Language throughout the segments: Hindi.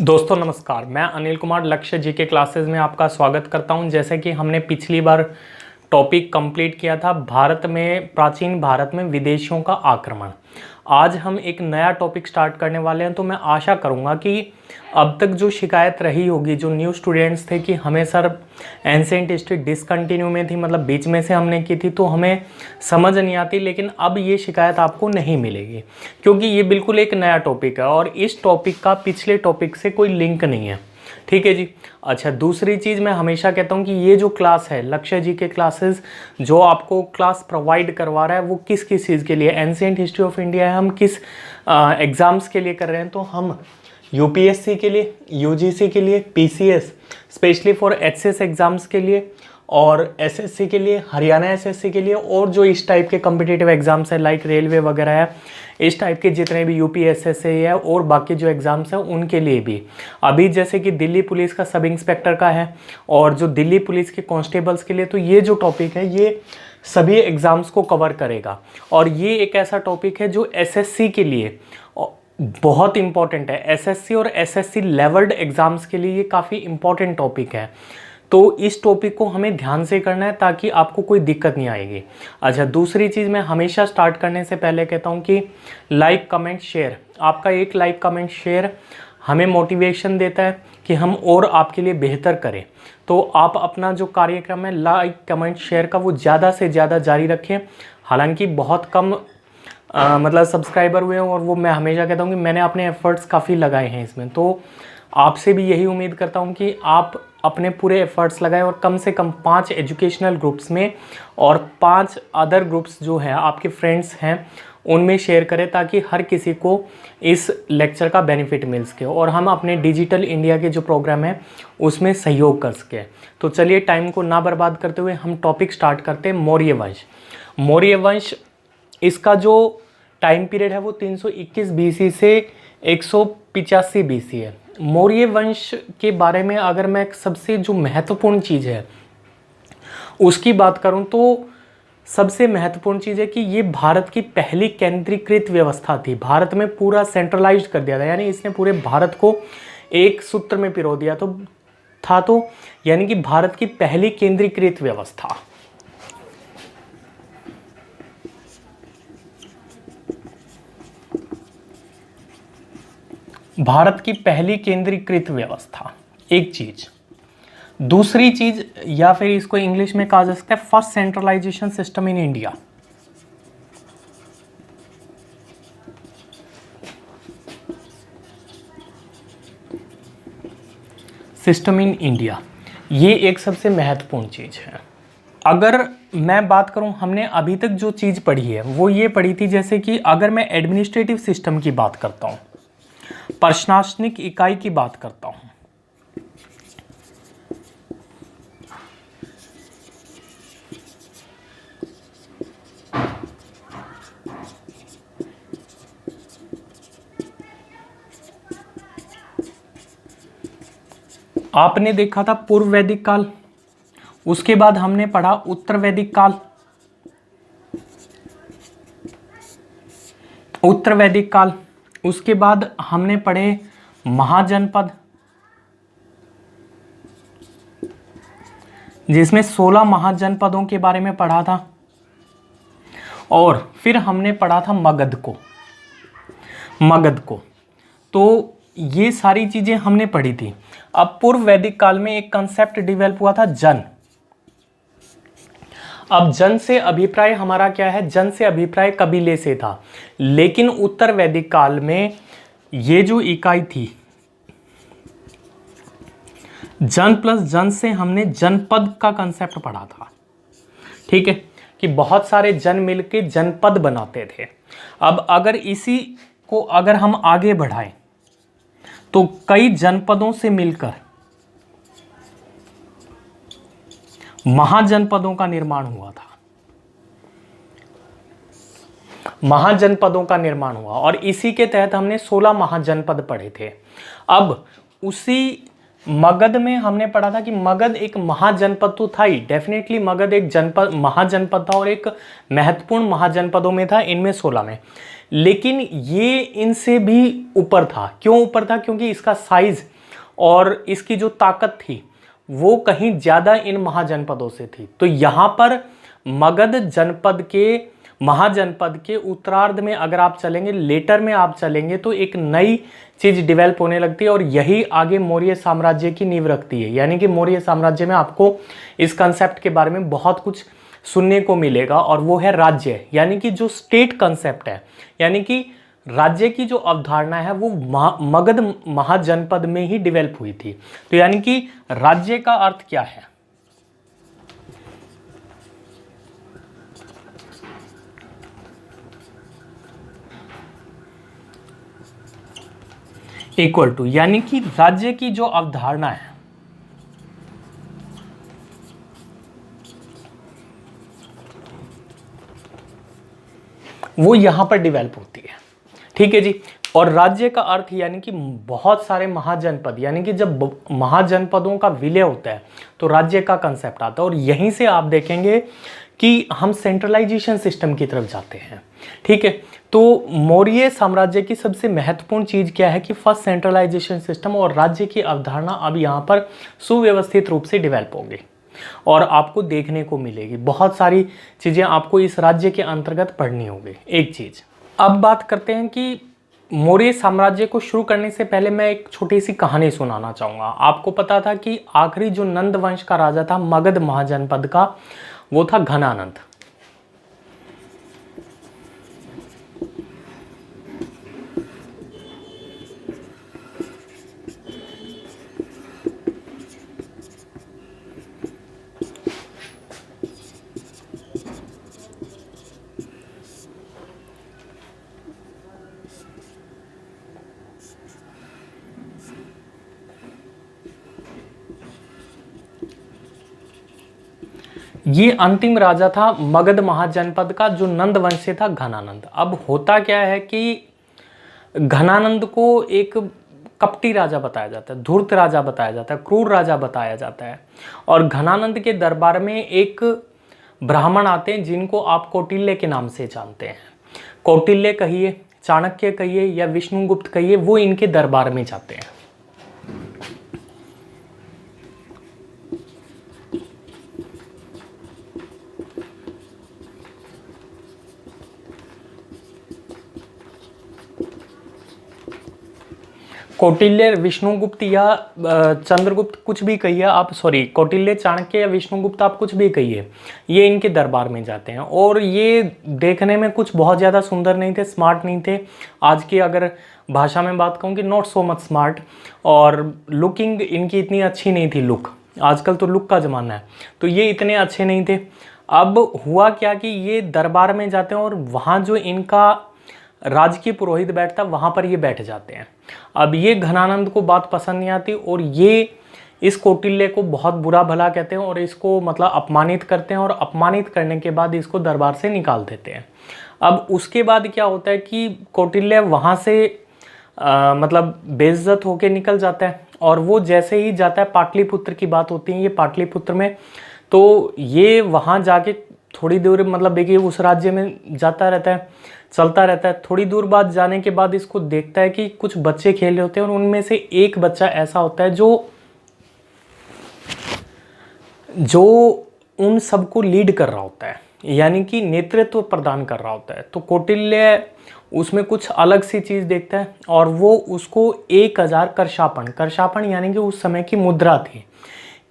दोस्तों नमस्कार, मैं अनिल कुमार लक्ष्य जी के क्लासेस में आपका स्वागत करता हूं। जैसे कि हमने पिछली बार टॉपिक कंप्लीट किया था प्राचीन भारत में विदेशियों का आक्रमण। आज हम एक नया टॉपिक स्टार्ट करने वाले हैं। तो मैं आशा करूंगा कि अब तक जो शिकायत रही होगी, जो न्यू स्टूडेंट्स थे कि हमें सर एंशिएंट हिस्ट्री डिसकंटिन्यू में थी, मतलब बीच में से हमने की थी तो हमें समझ नहीं आती, लेकिन अब ये शिकायत आपको नहीं मिलेगी क्योंकि ये बिल्कुल एक नया टॉपिक है और इस टॉपिक का पिछले टॉपिक से कोई लिंक नहीं है। ठीक है जी। अच्छा, दूसरी चीज़ मैं हमेशा कहता हूँ कि ये जो क्लास है लक्ष्य जी के क्लासेस जो आपको क्लास प्रोवाइड करवा रहा है वो किस किस चीज़ के लिए, एंशिएंट हिस्ट्री ऑफ इंडिया है, हम किस एग्ज़ाम्स के लिए कर रहे हैं। तो हम यूपीएससी के लिए, यूजीसी के लिए, PCS specially for HS exams के लिए और एसएससी के लिए, हरियाणा एसएससी के लिए और जो इस टाइप के कम्पिटिटिव एग्ज़ाम्स है लाइक रेलवे वगैरह है, इस टाइप के जितने भी यूपीएसएससी है और बाकी जो एग्ज़ाम्स हैं उनके लिए भी। अभी जैसे कि दिल्ली पुलिस का सब इंस्पेक्टर का है और जो दिल्ली पुलिस के कांस्टेबल्स के लिए, तो ये जो टॉपिक है ये सभी एग्ज़ाम्स को कवर करेगा। और ये एक ऐसा टॉपिक है जो एसएससी के लिए बहुत इंपॉर्टेंट है। एसएससी और एसएससी लेवल्ड एग्ज़ाम्स के लिए ये काफ़ी इंपॉर्टेंट टॉपिक है। तो इस टॉपिक को हमें ध्यान से करना है ताकि आपको कोई दिक्कत नहीं आएगी। अच्छा, दूसरी चीज़ मैं हमेशा स्टार्ट करने से पहले कहता हूँ कि लाइक कमेंट शेयर, आपका एक लाइक कमेंट शेयर हमें मोटिवेशन देता है कि हम और आपके लिए बेहतर करें। तो आप अपना जो कार्यक्रम है लाइक कमेंट शेयर का वो ज़्यादा से ज़्यादा जारी रखें। हालांकि बहुत कम मतलब सब्सक्राइबर हुए हैं और वो मैं हमेशा कहता हूँ कि मैंने अपने एफर्ट्स काफ़ी लगाए हैं इसमें। तो आपसे भी यही उम्मीद करता हूँ कि आप अपने पूरे एफर्ट्स लगाएं और कम से कम 5 एजुकेशनल ग्रुप्स में और 5 अदर ग्रुप्स जो हैं आपके फ्रेंड्स हैं उनमें शेयर करें ताकि हर किसी को इस लेक्चर का बेनिफिट मिल सके और हम अपने डिजिटल इंडिया के जो प्रोग्राम है उसमें सहयोग कर सकें। तो चलिए टाइम को ना बर्बाद करते हुए हम टॉपिक स्टार्ट करते हैं। मौर्य वंश। मौर्य वंश, इसका जो टाइम पीरियड है वो 321 बीसी से 185 बीसी है। मौर्य वंश के बारे में अगर मैं सबसे जो महत्वपूर्ण चीज़ है उसकी बात करूं तो सबसे महत्वपूर्ण चीज़ है कि ये भारत की पहली केंद्रीकृत व्यवस्था थी। भारत में पूरा सेंट्रलाइज्ड कर दिया था, यानी इसने पूरे भारत को एक सूत्र में पिरो दिया तो यानी कि भारत की पहली केंद्रीकृत व्यवस्था। भारत की पहली केंद्रीकृत व्यवस्था एक चीज। दूसरी चीज, या फिर इसको इंग्लिश में कहा जा सकता है first centralisation system in India. System in India, ये एक सबसे महत्वपूर्ण चीज है। अगर मैं बात करूं, हमने अभी तक जो चीज पढ़ी है वो ये पढ़ी थी, जैसे कि अगर मैं एडमिनिस्ट्रेटिव सिस्टम की बात करता हूं, प्रशासनिक इकाई की बात करता हूं, आपने देखा था पूर्व वैदिक काल, उसके बाद हमने पढ़ा उत्तर वैदिक काल, उत्तर वैदिक काल, उसके बाद हमने पढ़े महाजनपद जिसमें 16 महाजनपदों के बारे में पढ़ा था, और फिर हमने पढ़ा था मगध को। तो ये सारी चीजें हमने पढ़ी थी। अब पूर्व वैदिक काल में एक कंसेप्ट डेवलप हुआ था जन। अब जन से अभिप्राय हमारा क्या है, जन से अभिप्राय कबीले से था, लेकिन उत्तर वैदिक काल में ये जो इकाई थी जन प्लस जन से हमने जनपद का कंसेप्ट पढ़ा था। ठीक है, कि बहुत सारे जन मिलके जनपद बनाते थे। अब अगर इसी को अगर हम आगे बढ़ाएं तो कई जनपदों से मिलकर महाजनपदों का निर्माण हुआ था। महाजनपदों का निर्माण हुआ और इसी के तहत हमने 16 महाजनपद पढ़े थे। अब उसी मगध में हमने पढ़ा था कि मगध एक महाजनपद तो था ही, डेफिनेटली मगध एक जनपद महाजनपद था और एक महत्वपूर्ण महाजनपदों में था, इनमें 16 में। लेकिन ये इनसे भी ऊपर था। क्यों ऊपर था? क्योंकि इसका साइज और इसकी जो ताकत थी वो कहीं ज़्यादा इन महाजनपदों से थी। तो यहाँ पर मगध जनपद के, महाजनपद के उत्तरार्ध में अगर आप चलेंगे, लेटर में आप चलेंगे, तो एक नई चीज़ डेवलप होने लगती है और यही आगे मौर्य साम्राज्य की नींव रखती है। यानी कि मौर्य साम्राज्य में आपको इस कंसेप्ट के बारे में बहुत कुछ सुनने को मिलेगा और वो है राज्य, यानी कि जो स्टेट कंसेप्ट है, यानी कि राज्य की जो अवधारणा है वो मगध महाजनपद में ही डेवलप हुई थी। तो यानी कि राज्य का अर्थ क्या है? इक्वल टू, यानी कि राज्य की जो अवधारणा है वो यहां पर डेवलप होती है। ठीक है जी। और राज्य का अर्थ यानी कि बहुत सारे महाजनपद, यानी कि जब महाजनपदों का विलय होता है तो राज्य का कंसेप्ट आता है। और यहीं से आप देखेंगे कि हम सेंट्रलाइजेशन सिस्टम की तरफ जाते हैं। ठीक है। तो मौर्य साम्राज्य की सबसे महत्वपूर्ण चीज क्या है कि फर्स्ट सेंट्रलाइजेशन सिस्टम और राज्य की अवधारणा अब यहाँ पर सुव्यवस्थित रूप से डेवलप होगी और आपको देखने को मिलेगी। बहुत सारी चीजें आपको इस राज्य के अंतर्गत पढ़नी होगी। एक चीज अब बात करते हैं कि मौर्य साम्राज्य को शुरू करने से पहले मैं एक छोटी सी कहानी सुनाना चाहूँगा। आपको पता था कि आखिरी जो नंद वंश का राजा था मगध महाजनपद का, वो था घनानंद। ये अंतिम राजा था मगध महाजनपद का जो नंद वंश से था, घनानंद। अब होता क्या है कि घनानंद को एक कपटी राजा बताया जाता है, धूर्त राजा बताया जाता है, क्रूर राजा बताया जाता है। और घनानंद के दरबार में एक ब्राह्मण आते हैं जिनको आप कौटिल्य के नाम से जानते हैं। कौटिल्य कहिए, चाणक्य कहिए या विष्णुगुप्त कहिए, वो इनके दरबार में जाते हैं। कौटिल्य, विष्णुगुप्त या चंद्रगुप्त, कुछ भी कहिए आप, सॉरी कौटिल्य, चाणक्य या विष्णुगुप्त, आप कुछ भी कहिए, ये इनके दरबार में जाते हैं। और ये देखने में कुछ बहुत ज़्यादा सुंदर नहीं थे, स्मार्ट नहीं थे। आज की अगर भाषा में बात कहूँ कि नॉट सो मच स्मार्ट, और लुकिंग इनकी इतनी अच्छी नहीं थी। लुक, आजकल तो लुक का ज़माना है, तो ये इतने अच्छे नहीं थे। अब हुआ क्या कि ये दरबार में जाते हैं और वहाँ जो इनका राजकीय पुरोहित बैठता, वहाँ पर ये बैठ जाते हैं। अब ये घनानंद को बात पसंद नहीं आती और ये इस कौटिल्य को बहुत बुरा भला कहते हैं और इसको मतलब अपमानित करते हैं, और अपमानित करने के बाद इसको दरबार से निकाल देते हैं। अब उसके बाद क्या होता है कि कौटिल्य वहाँ से मतलब बेइज्जत होके निकल जाता है, और वो जैसे ही जाता है, पाटलिपुत्र की बात होती है ये पाटलिपुत्र में, तो ये वहाँ जाके थोड़ी दूर, मतलब देखिए उस राज्य में जाता रहता है, चलता रहता है। थोड़ी दूर बाद जाने के बाद इसको देखता है कि कुछ बच्चे खेल रहे होते हैं और उनमें से एक बच्चा ऐसा होता है जो उन सबको लीड कर रहा होता है, यानी कि नेतृत्व प्रदान कर रहा होता है। तो कौटिल्य उसमें कुछ अलग सी चीज़ देखता है और वो उसको 1000 करशापण यानी कि उस समय की मुद्रा थी,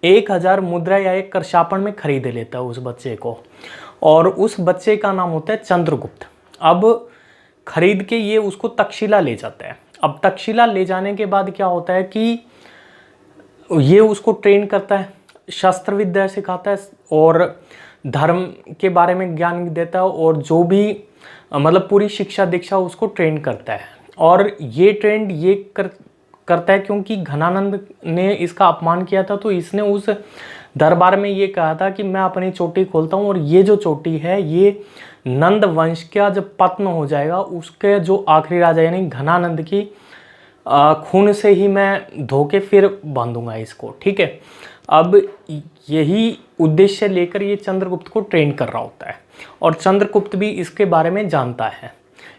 1000 मुद्रा या एक करशापण में खरीद लेता है उस बच्चे को, और उस बच्चे का नाम होता है चंद्रगुप्त। अब खरीद के ये उसको तक्षशिला ले जाता है। अब तक्षशिला ले जाने के बाद क्या होता है कि ये उसको ट्रेन करता है, शस्त्र विद्या सिखाता है और धर्म के बारे में ज्ञान देता है, और जो भी मतलब पूरी शिक्षा दीक्षा उसको ट्रेन करता है। और ये ट्रेंड ये करता है क्योंकि घनानंद ने इसका अपमान किया था, तो इसने उस दरबार में ये कहा था कि मैं अपनी चोटी खोलता हूँ और ये जो चोटी है ये नंद वंश का जब पतन हो जाएगा उसके जो आखिरी राजा यानी घनानंद की खून से ही मैं धो के फिर बांधूंगा इसको। ठीक है। अब यही उद्देश्य लेकर ये चंद्रगुप्त को ट्रेन कर रहा होता है और चंद्रगुप्त भी इसके बारे में जानता है।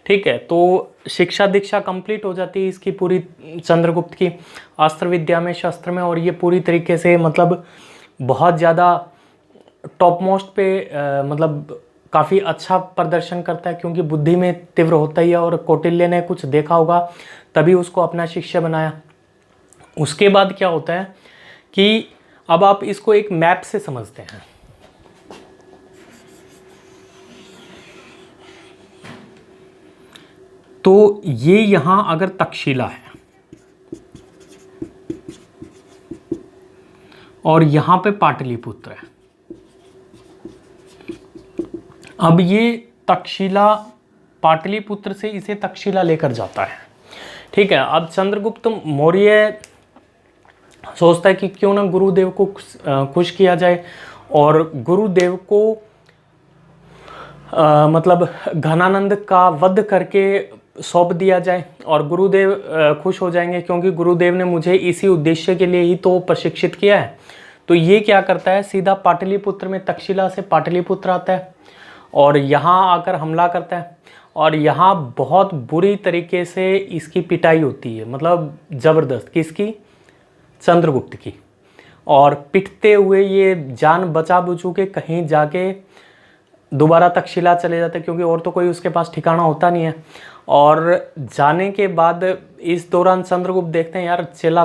ठीक है, तो शिक्षा दीक्षा कंप्लीट हो जाती है इसकी पूरी, चंद्रगुप्त की, अस्त्र विद्या में, शस्त्र में, और ये पूरी तरीके से मतलब बहुत ज़्यादा टॉप मोस्ट पे मतलब काफ़ी अच्छा प्रदर्शन करता है, क्योंकि बुद्धि में तीव्र होता ही है, और कौटिल्य ने कुछ देखा होगा तभी उसको अपना शिष्य बनाया। उसके बाद क्या होता है कि अब आप इसको एक मैप से समझते हैं। तो ये यहां अगर तक्षशिला है और यहां पे पाटलिपुत्र है, अब ये तक्षशिला, पाटलिपुत्र से इसे तक्षशिला लेकर जाता है। ठीक है, अब चंद्रगुप्त मौर्य सोचता है कि क्यों ना गुरुदेव को खुश किया जाए, और गुरुदेव को मतलब घनानंद का वध करके सौंप दिया जाए, और गुरुदेव खुश हो जाएंगे, क्योंकि गुरुदेव ने मुझे इसी उद्देश्य के लिए ही तो प्रशिक्षित किया है। तो ये क्या करता है, सीधा पाटलिपुत्र में, तक्षशिला से पाटलिपुत्र आता है और यहाँ आकर हमला करता है, और यहाँ बहुत बुरी तरीके से इसकी पिटाई होती है, मतलब ज़बरदस्त। किसकी? चंद्रगुप्त की। और पिटते हुए ये जान बचा बुझू के कहीं जाके दोबारा तक्षशिला चले जाते हैं, क्योंकि और तो कोई उसके पास ठिकाना होता नहीं है। और जाने के बाद इस दौरान चंद्रगुप्त देखते हैं यार चेला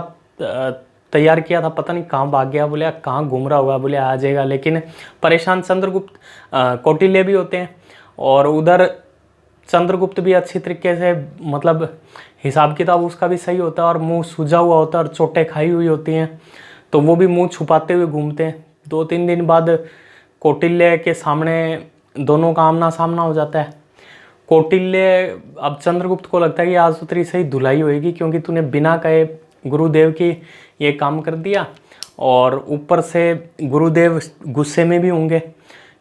तैयार किया था, पता नहीं कहाँ भाग गया, बोले कहाँ घूम रहा होगा, बोले आ जाएगा। लेकिन परेशान चंद्रगुप्त, कौटिल्य भी होते हैं, और उधर चंद्रगुप्त भी अच्छी तरीके से, मतलब हिसाब किताब उसका भी सही होता है, और मुंह सूजा हुआ होता है और चोटें खाई हुई होती हैं, तो वो भी मुंह छुपाते हुए घूमते हैं। 2-3 दिन बाद कौटिल्य के सामने दोनों का आमना सामना हो जाता है। कौटिल्य, अब चंद्रगुप्त को लगता है कि आज तो तेरी सही धुलाई होएगी, क्योंकि तूने बिना कहे गुरुदेव की ये काम कर दिया, और ऊपर से गुरुदेव गुस्से में भी होंगे।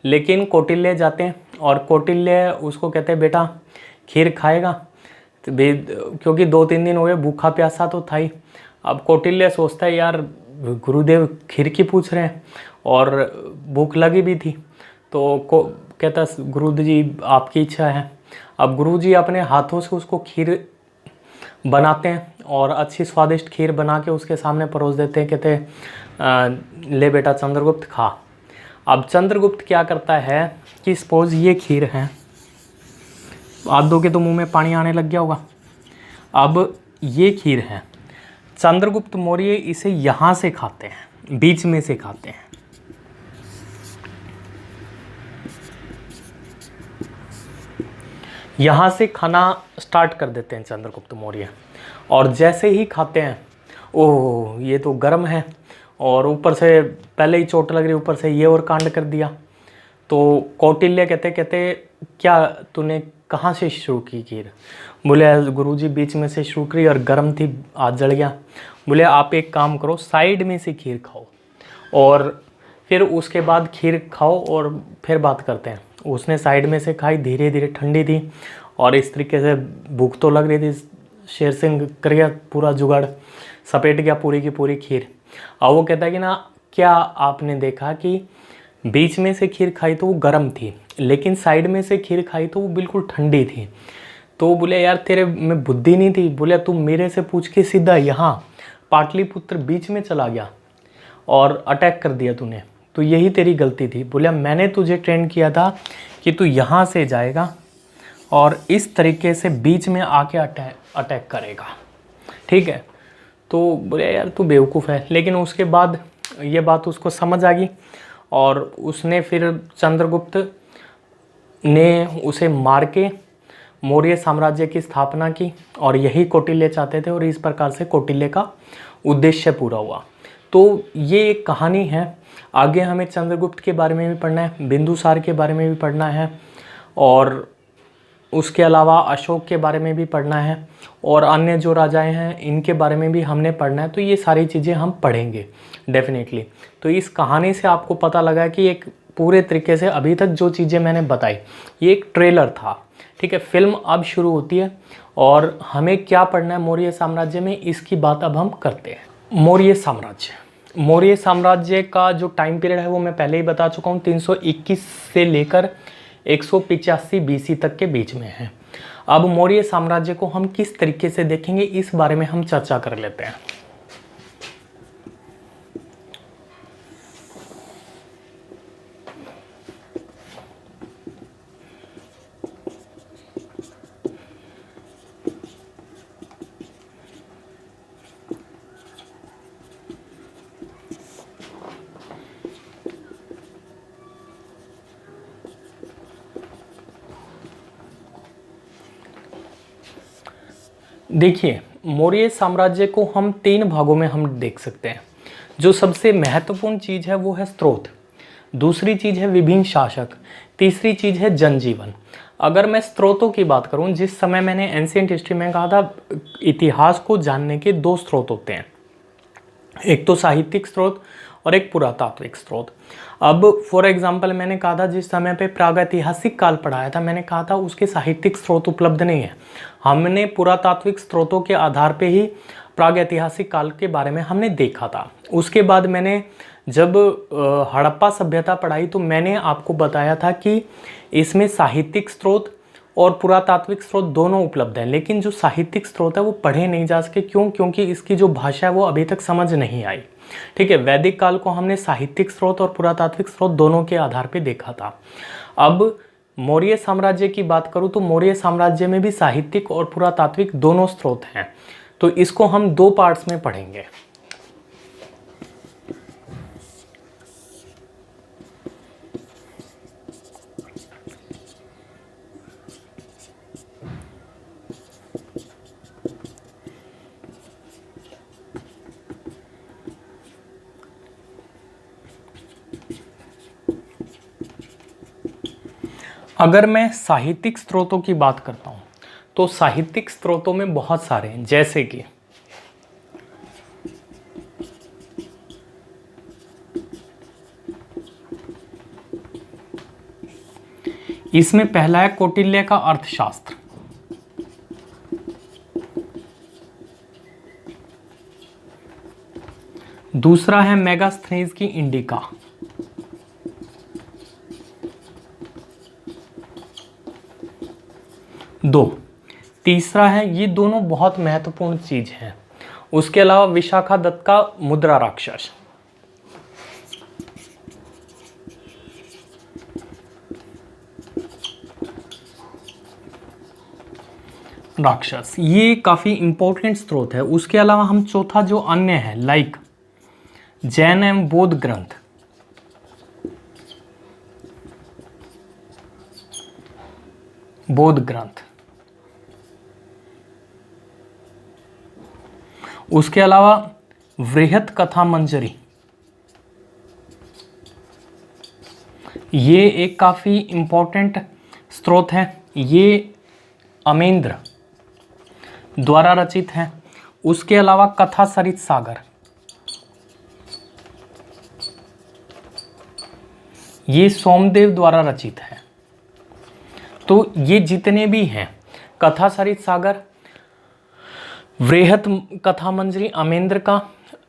लेकिन कौटिल्य जाते हैं, और कौटिल्य उसको कहते हैं बेटा खीर खाएगा, तो क्योंकि 2-3 दिन हो गए, भूखा प्यासा तो था ही। अब कौटिल्य सोचता है यार गुरुदेव खीर की पूछ रहे हैं, और भूख लगी भी थी, तो कहता गुरुजी आपकी इच्छा है। अब गुरुजी अपने हाथों से उसको खीर बनाते हैं, और अच्छी स्वादिष्ट खीर बना के उसके सामने परोस देते हैं, कहते हैं ले बेटा चंद्रगुप्त खा। अब चंद्रगुप्त क्या करता है कि सपोज ये खीर है, आप दोगे तो मुंह में पानी आने लग गया होगा। अब ये खीर है, चंद्रगुप्त मौर्य इसे यहाँ से खाते हैं, बीच में से खाते हैं। यहाँ से खाना स्टार्ट कर देते हैं चंद्रगुप्त मौर्य, और जैसे ही खाते हैं, ओह ये तो गर्म है, और ऊपर से पहले ही चोट लग रही, ऊपर से ये और कांड कर दिया। तो कौटिल्य कहते क्या तूने कहाँ से शुरू की खीर? बोले गुरुजी बीच में से शुरू करी और गर्म थी, आज जल गया। बोले आप एक काम करो, साइड में से खीर खाओ, और फिर उसके बाद खीर खाओ और फिर बात करते हैं। उसने साइड में से खाई, धीरे धीरे ठंडी थी, और इस तरीके से भूख तो लग रही थी, शेर सिंह कर गया पूरा जुगाड़, सपेट गया पूरी की पूरी खीर। और वो कहता है कि ना क्या आपने देखा कि बीच में से खीर खाई तो वो गर्म थी, लेकिन साइड में से खीर खाई तो वो बिल्कुल ठंडी थी। तो बोले यार तेरे में बुद्धि नहीं थी। बोले तू मेरे से पूछ के सीधा यहाँ पाटलिपुत्र बीच में चला गया और अटैक कर दिया तूने, तो यही तेरी गलती थी। बोले मैंने तुझे ट्रेन किया था कि तू यहाँ से जाएगा और इस तरीके से बीच में आके अटैक करेगा, ठीक है। तो बोले यार तू बेवकूफ़ है। लेकिन उसके बाद ये बात उसको समझ आ गई, और उसने फिर चंद्रगुप्त ने उसे मार के मौर्य साम्राज्य की स्थापना की, और यही कौटिल्य चाहते थे, और इस प्रकार से कौटिल्य का उद्देश्य पूरा हुआ। तो ये एक कहानी है। आगे हमें चंद्रगुप्त के बारे में भी पढ़ना है, बिंदुसार के बारे में भी पढ़ना है, और उसके अलावा अशोक के बारे में भी पढ़ना है, और अन्य जो राजाएं हैं इनके बारे में भी हमने पढ़ना है। तो ये सारी चीज़ें हम पढ़ेंगे डेफिनेटली। तो इस कहानी से आपको पता लगा कि एक पूरे तरीके से अभी तक जो चीज़ें मैंने बताई ये एक ट्रेलर था, ठीक है। फिल्म अब शुरू होती है, और हमें क्या पढ़ना है मौर्य साम्राज्य में, इसकी बात अब हम करते हैं। मौर्य साम्राज्य का जो टाइम पीरियड है वो मैं पहले ही बता चुका हूँ, 321 से लेकर 185 BC तक के बीच में है। अब मौर्य साम्राज्य को हम किस तरीके से देखेंगे, इस बारे में हम चर्चा कर लेते हैं। देखिए, मौर्य साम्राज्य को हम 3 भागों में हम देख सकते हैं। जो सबसे महत्वपूर्ण चीज़ है वो है स्रोत, दूसरी चीज़ है विभिन्न शासक, तीसरी चीज़ है जनजीवन। अगर मैं स्रोतों की बात करूं, जिस समय मैंने एंशिएंट हिस्ट्री में कहा था इतिहास को जानने के 2 स्रोत होते हैं, एक तो साहित्यिक स्रोत और एक पुरातात्विक स्रोत। अब फॉर एग्जांपल मैंने कहा था जिस समय पे प्रागैतिहासिक काल पढ़ाया था, मैंने कहा था उसके साहित्यिक स्रोत उपलब्ध नहीं है। हमने पुरातात्विक स्रोतों के आधार पे ही प्रागैतिहासिक काल के बारे में हमने देखा था। उसके बाद मैंने जब हड़प्पा सभ्यता पढ़ाई तो मैंने आपको बताया था कि इसमें साहित्यिक स्रोत और पुरातात्विक स्रोत दोनों उपलब्ध हैं, लेकिन जो साहित्यिक स्रोत है वो पढ़े नहीं जा सके। क्यों? क्योंकि इसकी जो भाषा है वो अभी तक समझ नहीं आई। ठीक है, वैदिक काल को हमने साहित्यिक स्रोत और पुरातात्विक स्रोत दोनों के आधार पे देखा था। अब मौर्य साम्राज्य की बात करूं तो मौर्य साम्राज्य में भी साहित्यिक और पुरातात्विक दोनों स्रोत हैं, तो इसको हम 2 पार्ट्स में पढ़ेंगे। अगर मैं साहित्यिक स्रोतों की बात करता हूं तो साहित्यिक स्रोतों में बहुत सारे हैं, जैसे कि इसमें पहला है कौटिल्य का अर्थशास्त्र, दूसरा है मेगास्थनीज की इंडिका, तीसरा है, ये दोनों बहुत महत्वपूर्ण चीज है, उसके अलावा विशाखा दत्त का मुद्रा राक्षस। ये काफी इंपॉर्टेंट स्रोत है। उसके अलावा हम चौथा जो अन्य है, लाइक जैन एवं बौद्ध ग्रंथ, उसके अलावा वृहत कथा मंजरी, ये एक काफी इंपॉर्टेंट स्रोत है, ये अमेंद्र द्वारा रचित है। उसके अलावा कथा सरित सागर, ये सोमदेव द्वारा रचित है। तो ये जितने भी हैं, कथा सरित सागर, वृहत कथा मंजरी, अमेंद्र का,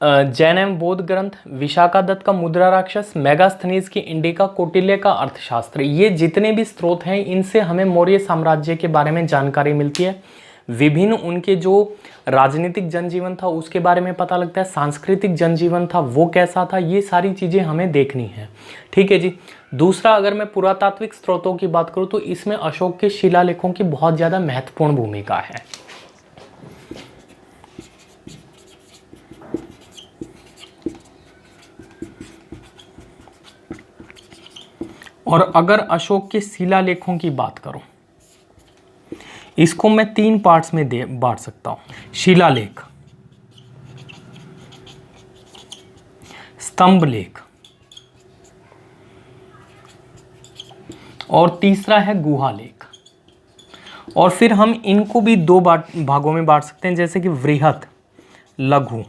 जैन एवं बौद्ध ग्रंथ, विशाखा दत्त का मुद्रा राक्षस, मेगास्थनीज की इंडिका, कौटिल्य का अर्थशास्त्र, ये जितने भी स्रोत हैं इनसे हमें मौर्य साम्राज्य के बारे में जानकारी मिलती है। विभिन्न उनके जो राजनीतिक जनजीवन था उसके बारे में पता लगता है, सांस्कृतिक जनजीवन था वो कैसा था, ये सारी चीज़ें हमें देखनी है। ठीक है जी। दूसरा, अगर मैं पुरातात्विक स्रोतों की बात करूँ तो इसमें अशोक के शिलालेखों की बहुत ज़्यादा महत्वपूर्ण भूमिका है। और अगर अशोक के शिलालेखों की बात करूं, इसको मैं 3 पार्ट्स में बांट सकता हूं। शिलालेख, स्तंभ लेख और तीसरा है गुहा लेख। और फिर हम इनको भी 2 भागों में बांट सकते हैं, जैसे कि वृहत, लघु,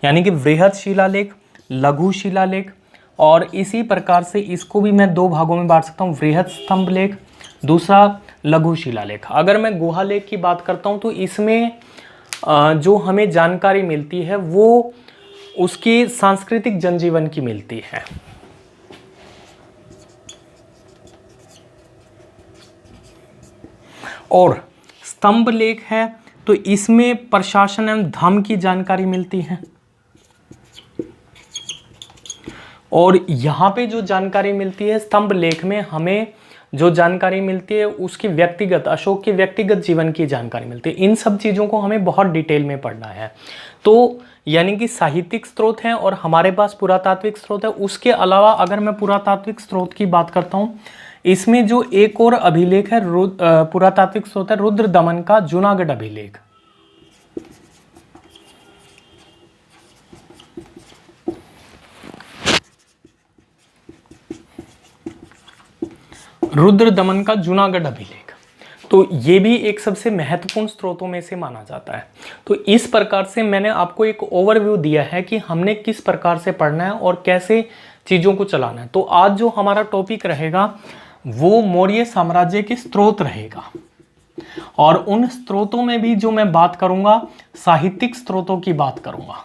यानी कि वृहत शिलालेख, लघु शिलालेख, और इसी प्रकार से इसको भी मैं 2 भागों में बांट सकता हूँ, वृहत स्तंभ लेख, दूसरा लघु शिलालेख। अगर मैं गुहा लेख की बात करता हूँ तो इसमें जो हमें जानकारी मिलती है वो उसकी सांस्कृतिक जनजीवन की मिलती है। और स्तंभ लेख है तो इसमें प्रशासन एवं धर्म की जानकारी मिलती है। और यहाँ पे जो जानकारी मिलती है स्तंभ लेख में, हमें जो जानकारी मिलती है उसकी व्यक्तिगत, अशोक के व्यक्तिगत जीवन की जानकारी मिलती है। इन सब चीज़ों को हमें बहुत डिटेल में पढ़ना है। तो यानी कि साहित्यिक स्रोत हैं और हमारे पास पुरातात्विक स्रोत है। उसके अलावा अगर मैं पुरातात्विक स्रोत की बात करता हूँ, इसमें जो एक और अभिलेख है पुरातात्विक स्रोत है रुद्र दमन का जूनागढ़ अभिलेख। रुद्र दमन का जूनागढ़ अभिलेख, तो ये भी एक सबसे महत्वपूर्ण स्रोतों में से माना जाता है। तो इस प्रकार से मैंने आपको एक ओवरव्यू दिया है कि हमने किस प्रकार से पढ़ना है और कैसे चीज़ों को चलाना है। तो आज जो हमारा टॉपिक रहेगा वो मौर्य साम्राज्य के स्रोत रहेगा, और उन स्रोतों में भी जो मैं बात करूंगा साहित्यिक स्रोतों की बात करूंगा।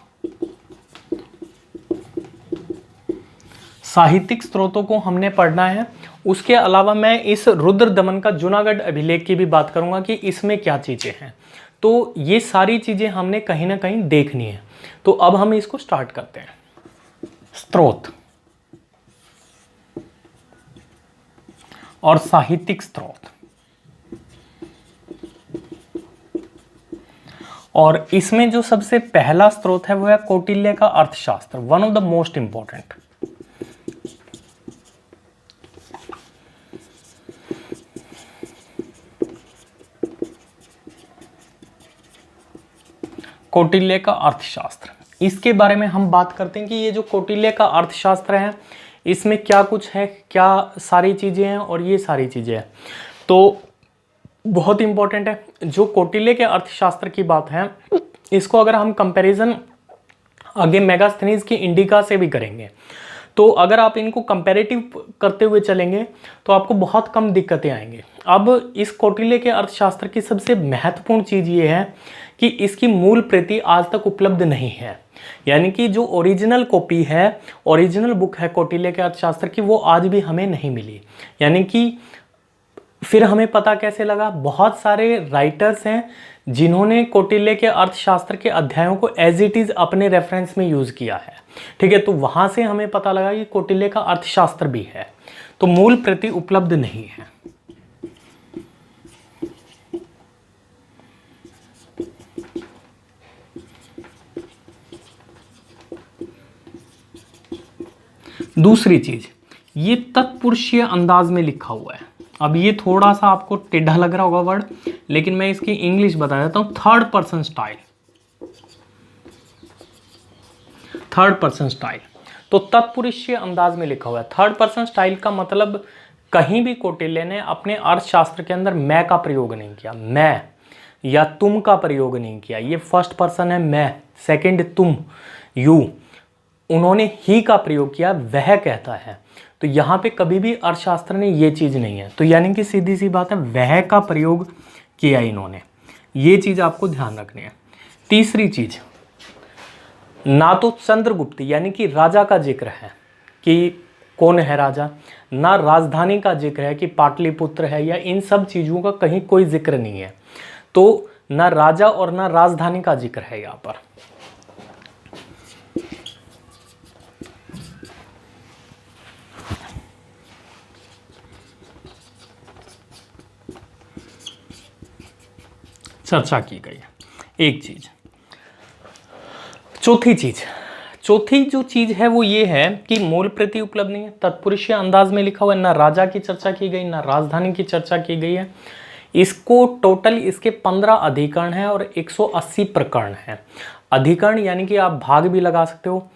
साहित्यिक स्रोतों को हमने पढ़ना है। उसके अलावा मैं इस रुद्र दमन का जूनागढ़ अभिलेख की भी बात करूंगा कि इसमें क्या चीजें हैं। तो ये सारी चीजें हमने कहीं ना कहीं देखनी है। तो अब हम इसको स्टार्ट करते हैं। स्रोत और साहित्यिक स्रोत, और इसमें जो सबसे पहला स्रोत है वो है कौटिल्य का अर्थशास्त्र, one of the most important. Kautilya का अर्थशास्त्र, इसके बारे में हम बात करते हैं कि ये जो कौटिल्य का अर्थशास्त्र है इसमें क्या कुछ है, क्या सारी चीज़ें हैं और ये सारी चीज़ें हैं। तो बहुत इंपॉर्टेंट है। जो कौटिल्य के अर्थशास्त्र की बात है, इसको अगर हम कंपैरिजन आगे मेगास्थनीज की इंडिका से भी करेंगे, तो अगर आप इनको कंपैरेटिव करते हुए चलेंगे तो आपको बहुत कम दिक्कतें आएंगे। अब इस कौटिल्य के अर्थशास्त्र की सबसे महत्वपूर्ण चीज़ ये है कि इसकी मूल प्रति आज तक उपलब्ध नहीं है। यानी कि जो ओरिजिनल कॉपी है, ओरिजिनल बुक है कौटिल्य के अर्थशास्त्र की, वो आज भी हमें नहीं मिली। यानी कि फिर हमें पता कैसे लगा? बहुत सारे राइटर्स हैं जिन्होंने कौटिल्य के अर्थशास्त्र के अध्यायों को एज इट इज़ अपने रेफरेंस में यूज़ किया है। ठीक है, तो वहाँ से हमें पता लगा कि कौटिल्य का अर्थशास्त्र भी है, तो मूल प्रति उपलब्ध नहीं है। दूसरी चीज, ये तत्पुरुषीय अंदाज में लिखा हुआ है। अब ये थोड़ा सा आपको टेढ़ा लग रहा होगा वर्ड, लेकिन मैं इसकी इंग्लिश बता देता हूं। Third person style, third person style, तो तत्पुरुषीय अंदाज में लिखा हुआ है। थर्ड पर्सन स्टाइल का मतलब कहीं भी कौटिल्य ने अपने अर्थशास्त्र के अंदर मैं का प्रयोग नहीं किया, मैं या तुम का प्रयोग नहीं किया। ये फर्स्ट पर्सन है मैं, सेकंड तुम, यू, उन्होंने ही का प्रयोग किया, वह कहता है। तो यहाँ पे कभी भी अर्थशास्त्र ने ये चीज़ नहीं है। तो यानी कि सीधी सी बात है, वह का प्रयोग किया इन्होंने। ये चीज़ आपको ध्यान रखनी है। तीसरी चीज़, ना तो चंद्रगुप्त यानी कि राजा का जिक्र है कि कौन है राजा, ना राजधानी का जिक्र है कि पाटलिपुत्र है, या इन सब चीज़ों का कहीं कोई जिक्र नहीं है। तो ना राजा और ना राजधानी का जिक्र है यहाँ पर। चर्चा की गई है एक चीज। चौथी जो चीज है वो ये है कि मूल प्रति उपलब्ध नहीं है, तत्पुरुषीय अंदाज में लिखा हुआ है, ना राजा की चर्चा की गई ना राजधानी की चर्चा की गई है। इसको टोटल इसके 15 अधिकरण हैं और 180 प्रकरण हैं। अधिकरण यानी कि आप भाग भी लगा सकते हो,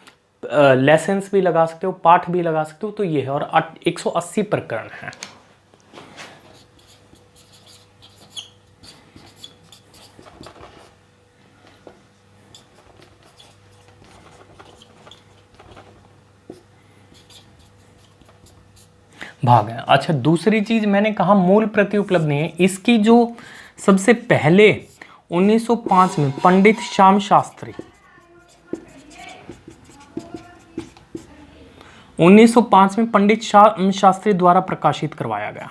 लेसन्स भी लगा सकते हो, पाठ भी लगा सकते हो, तो ये है। और 180 प्रकरण हैं। भाग है। अच्छा, दूसरी चीज मैंने कहा मूल प्रति उपलब्ध नहीं है। इसकी जो सबसे पहले 1905 में पंडित श्याम शास्त्री, 1905 में पंडित श्याम शास्त्री द्वारा प्रकाशित करवाया गया।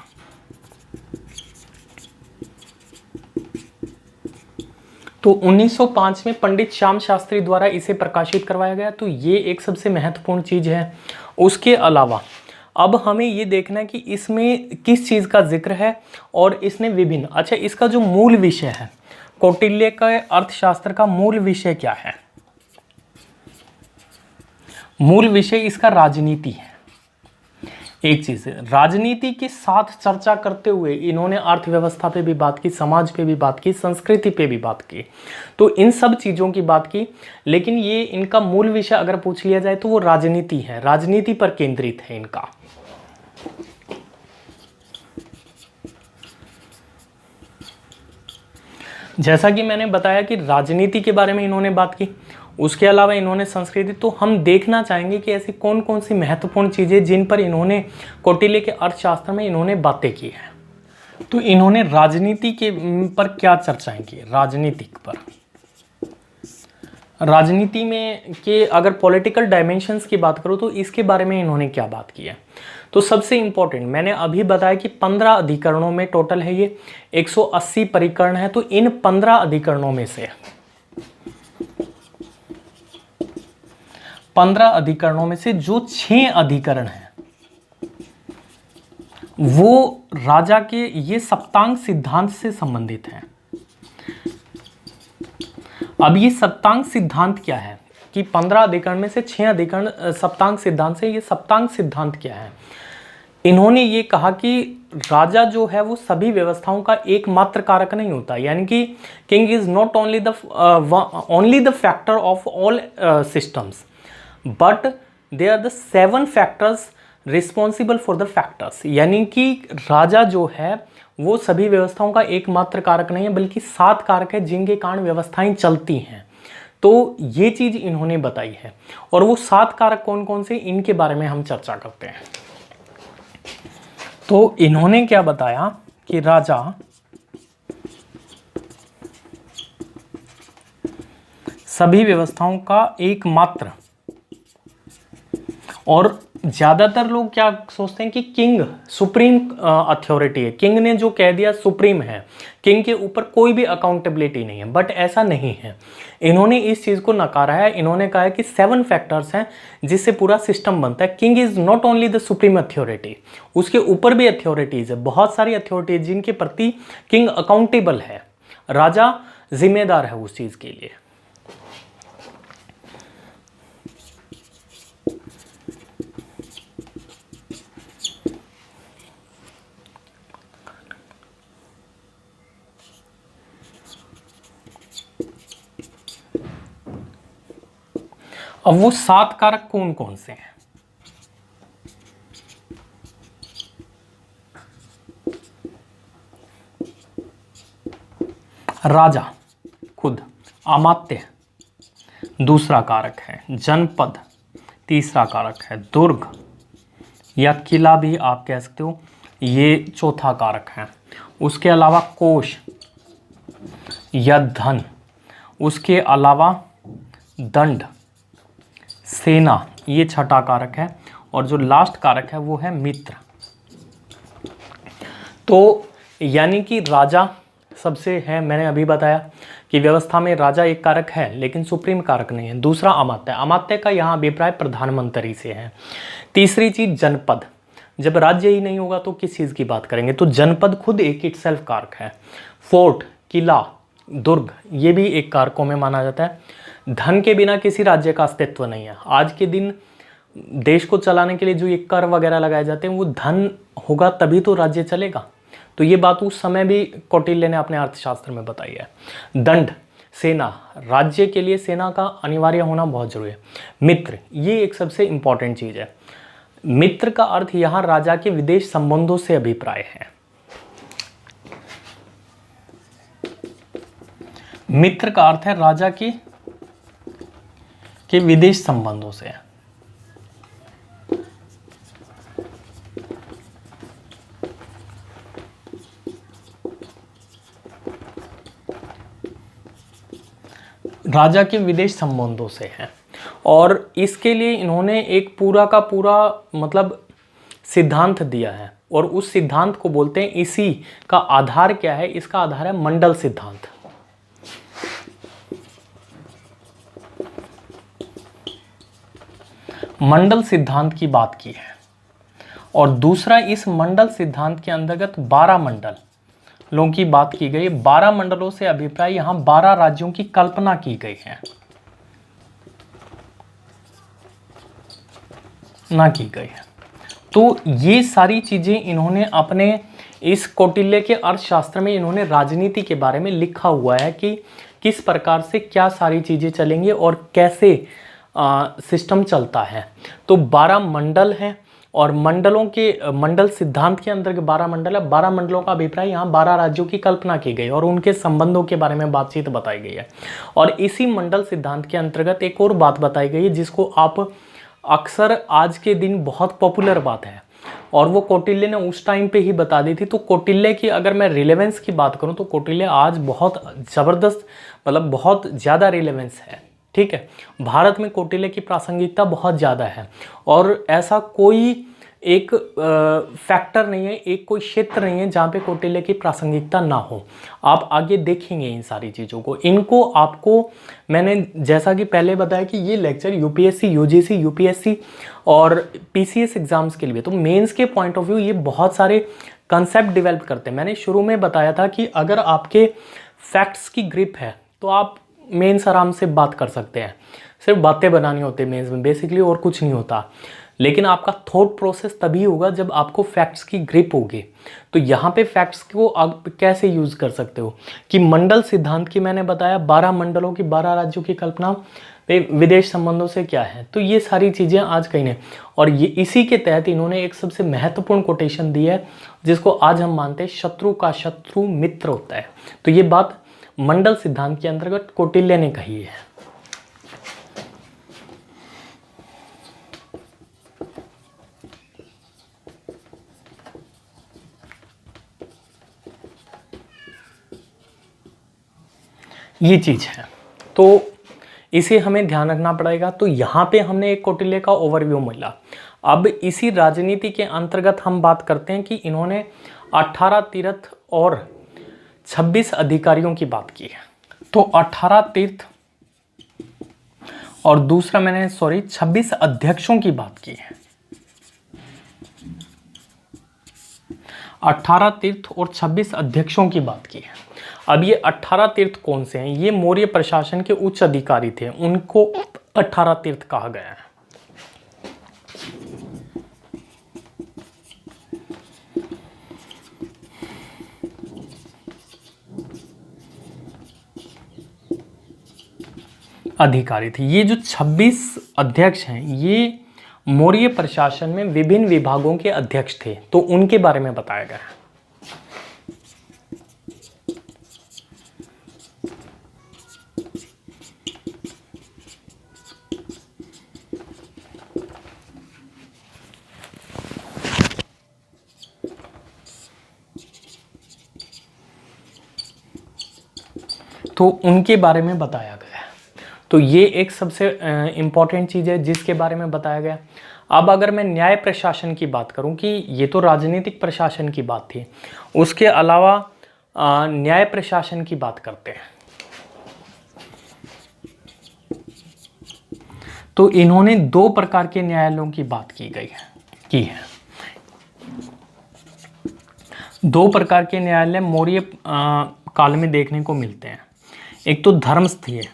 तो 1905 में पंडित श्याम शास्त्री द्वारा इसे प्रकाशित करवाया गया, तो ये एक सबसे महत्वपूर्ण चीज है। उसके अलावा अब हमें ये देखना है कि इसमें किस चीज का जिक्र है और इसने विभिन्न, अच्छा इसका जो मूल विषय है, कौटिल्य का अर्थशास्त्र का मूल विषय क्या है? मूल विषय इसका राजनीति है। एक चीज है, राजनीति के साथ चर्चा करते हुए इन्होंने अर्थव्यवस्था पे भी बात की, समाज पे भी बात की, संस्कृति पे भी बात की, तो इन सब चीजों की बात की। लेकिन ये इनका मूल विषय अगर पूछ लिया जाए तो वो राजनीति है, राजनीति पर केंद्रित है इनका। जैसा कि मैंने बताया कि राजनीति के बारे में इन्होंने बात की, उसके अलावा इन्होंने संस्कृति, तो हम देखना चाहेंगे कि ऐसी कौन कौन सी महत्वपूर्ण चीजें जिन पर इन्होंने कौटिल्य के अर्थशास्त्र में इन्होंने बातें की हैं। तो इन्होंने राजनीति के पर क्या चर्चाएं की? राजनीतिक पर, राजनीति में के अगर पॉलिटिकल डायमेंशंस की बात करूं तो इसके बारे में इन्होंने क्या बात की है? तो सबसे इंपॉर्टेंट मैंने अभी बताया कि 15 अधिकरणों में टोटल है, ये 180 परिकरण है। तो इन 15 अधिकरणों में से 15 अधिकरणों में से जो 6 अधिकरण हैं वो राजा के ये सप्तांग सिद्धांत से संबंधित हैं। अब ये सप्तांग सिद्धांत क्या है कि 15 अधिकरण में से 6 अधिकरण सप्तांग सिद्धांत से, ये सप्तांग सिद्धांत क्या है? इन्होंने ये कहा कि राजा जो है वो सभी व्यवस्थाओं का एकमात्र कारक नहीं होता, यानी कि king is not only the factor of all systems but they are the 7 factors responsible for the factors, यानी कि राजा जो है वो सभी व्यवस्थाओं का एकमात्र कारक नहीं है बल्कि 7 कारक है जिनके कारण व्यवस्थाएं चलती हैं। तो ये चीज इन्होंने बताई है, और वो 7 कारक कौन कौन से, इनके बारे में हम चर्चा करते हैं। तो इन्होंने क्या बताया कि राजा सभी व्यवस्थाओं का एकमात्र, और ज्यादातर लोग क्या सोचते हैं कि किंग सुप्रीम अथॉरिटी है, किंग ने जो कह दिया सुप्रीम है, किंग के ऊपर कोई भी अकाउंटेबिलिटी नहीं है, बट ऐसा नहीं है। इन्होंने इस चीज को नकारा है। इन्होंने कहा है कि 7 फैक्टर्स हैं जिससे पूरा सिस्टम बनता है। King is not only the supreme authority, उसके ऊपर भी अथॉरिटीज है, बहुत सारी अथॉरिटीज जिनके प्रति किंग अकाउंटेबल है, राजा जिम्मेदार है उस चीज के लिए। अब वो 7 कारक कौन कौन से हैं? राजा खुद, अमात्य दूसरा कारक है, जनपद तीसरा कारक है, दुर्ग या किला भी आप कह सकते हो, ये चौथा कारक है। उसके अलावा कोष या धन, उसके अलावा दंड, सेना, ये छठा कारक है, और जो लास्ट कारक है वो है मित्र। तो यानी कि राजा सबसे है, मैंने अभी बताया कि व्यवस्था में राजा एक कारक है लेकिन सुप्रीम कारक नहीं है। दूसरा अमात्य, अमात्य का यहाँ अभिप्राय प्रधानमंत्री से है। तीसरी चीज जनपद, जब राज्य ही नहीं होगा तो किस चीज की बात करेंगे, तो जनपद खुद एक इटसेल्फ कारक है। फोर्ट, किला, दुर्ग, ये भी एक कारकों में माना जाता है। धन के बिना किसी राज्य का अस्तित्व नहीं है। आज के दिन देश को चलाने के लिए जो ये कर वगैरह लगाए जाते हैं वो धन होगा तभी तो राज्य चलेगा। तो ये बात उस समय भी कौटिल्य ने अपने अर्थशास्त्र में बताई है। दंड, सेना, राज्य के लिए सेना का अनिवार्य होना बहुत जरूरी है। मित्र, ये एक सबसे इंपॉर्टेंट चीज है। मित्र का अर्थ यहाँ राजा के विदेश संबंधों से अभिप्राय है। मित्र का अर्थ है राजा के विदेश संबंधों से। राजा के विदेश संबंधों से है, और इसके लिए इन्होंने एक पूरा का पूरा मतलब सिद्धांत दिया है, और उस सिद्धांत को बोलते हैं, इसी का आधार क्या है, इसका आधार है मंडल सिद्धांत। मंडल सिद्धांत की बात की है, और दूसरा इस मंडल सिद्धांत के अंतर्गत 12 मंडलों की बात की गई। 12 मंडलों से अभिप्राय यहां 12 राज्यों की कल्पना की गई है, ना की गई है। तो ये सारी चीजें इन्होंने अपने इस कौटिल्य के अर्थशास्त्र में इन्होंने राजनीति के बारे में लिखा हुआ है कि किस प्रकार से क्या सारी चीजें चलेंगी और कैसे सिस्टम चलता है। तो 12 मंडल हैं, और मंडलों के मंडल सिद्धांत के अंतर्गत 12 मंडल है। 12 मंडलों का अभिप्राय यहाँ 12 राज्यों की कल्पना की गई और उनके संबंधों के बारे में बातचीत बताई गई है। और इसी मंडल सिद्धांत के अंतर्गत एक और बात बताई गई है जिसको आप अक्सर आज के दिन बहुत पॉपुलर बात है, और वो कौटिल्य ने उस टाइम पे ही बता दी थी। तो कौटिल्य की अगर मैं रिलेवेंस की बात करूं तो कौटिल्य आज बहुत ज़बरदस्त, मतलब बहुत ज़्यादा रिलेवेंस है। ठीक है, भारत में कौटिल्य की प्रासंगिकता बहुत ज़्यादा है, और ऐसा कोई एक फैक्टर नहीं है, एक कोई क्षेत्र नहीं है जहाँ पे कौटिल्य की प्रासंगिकता ना हो। आप आगे देखेंगे इन सारी चीज़ों को। इनको आपको मैंने जैसा कि पहले बताया कि ये लेक्चर यूपीएससी, यूजीसी, यूपीएससी और पीसीएस एग्जाम्स के लिए, तो मेंस के पॉइंट ऑफ व्यू ये बहुत सारे कंसेप्ट डेवलप करते हैं। मैंने शुरू में बताया था कि अगर आपके फैक्ट्स की ग्रिप है तो आप मेंस आराम से बात कर सकते हैं, सिर्फ बातें बनानी होती है मेंस में बेसिकली, और कुछ नहीं होता। लेकिन आपका थॉट प्रोसेस तभी होगा जब आपको फैक्ट्स की ग्रिप होगी। तो यहाँ पे फैक्ट्स को आप कैसे यूज़ कर सकते हो कि मंडल सिद्धांत की मैंने बताया 12 मंडलों की 12 राज्यों की कल्पना विदेश संबंधों से क्या है। तो ये सारी चीज़ें आज कहीं नहीं, और ये इसी के तहत इन्होंने एक सबसे महत्वपूर्ण कोटेशन दी है जिसको आज हम मानते हैं शत्रु का शत्रु मित्र होता है। तो ये बात मंडल सिद्धांत के अंतर्गत कौटिल्य ने कही है। ये चीज है, तो इसे हमें ध्यान रखना पड़ेगा। तो यहाँ पे हमने एक कौटिल्य का ओवरव्यू मिला। अब इसी राजनीति के अंतर्गत हम बात करते हैं कि इन्होंने 18 तीर्थ और 26 अधिकारियों की बात की है। तो 18 तीर्थ और दूसरा 26 अध्यक्षों की बात की है। 18 तीर्थ और 26 अध्यक्षों की बात की है। अब ये 18 तीर्थ कौन से हैं? ये मौर्य प्रशासन के उच्च अधिकारी थे, उनको 18 तीर्थ कहा गया है। अधिकारी थे। ये जो 26 अध्यक्ष हैं ये मौर्य प्रशासन में विभिन्न विभागों के अध्यक्ष थे, तो उनके बारे में बताया गया है। तो उनके बारे में बताया गया है। तो ये एक सबसे इम्पॉर्टेंट चीज़ है जिसके बारे में बताया गया। अब अगर मैं न्याय प्रशासन की बात करूं कि ये तो राजनीतिक प्रशासन की बात थी, उसके अलावा न्याय प्रशासन की बात करते हैं। तो इन्होंने 2 प्रकार के न्यायालयों की बात की है। 2 प्रकार के न्यायालय मौर्य काल में देखने को मिलते हैं। एक तो धर्मस्थलीय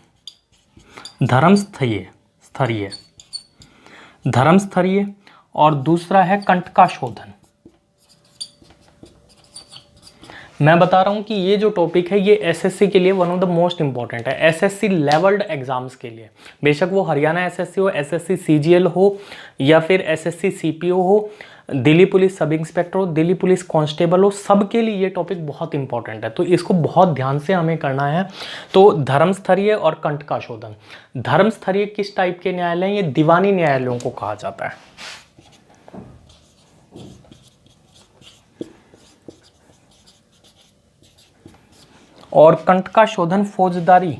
और दूसरा है कंटकाशोधन। मैं बता रहा हूं कि ये जो टॉपिक है ये एसएससी के लिए one of the most important है। एसएससी लेवल्ड एग्जाम्स के लिए, बेशक वो हरियाणा एसएससी हो, एसएससी सीजीएल हो, या फिर एसएससी सीपीओ हो, दिल्ली पुलिस सब इंस्पेक्टर हो, दिल्ली पुलिस कांस्टेबल हो, सबके लिए ये टॉपिक बहुत इंपॉर्टेंट है। तो इसको बहुत ध्यान से हमें करना है। तो धर्मस्थलीय और कंटकाशोधन। धर्मस्थलीय किस टाइप के न्यायालय? ये दीवानी न्यायालयों को कहा जाता है। और कंटकाशोधन फौजदारी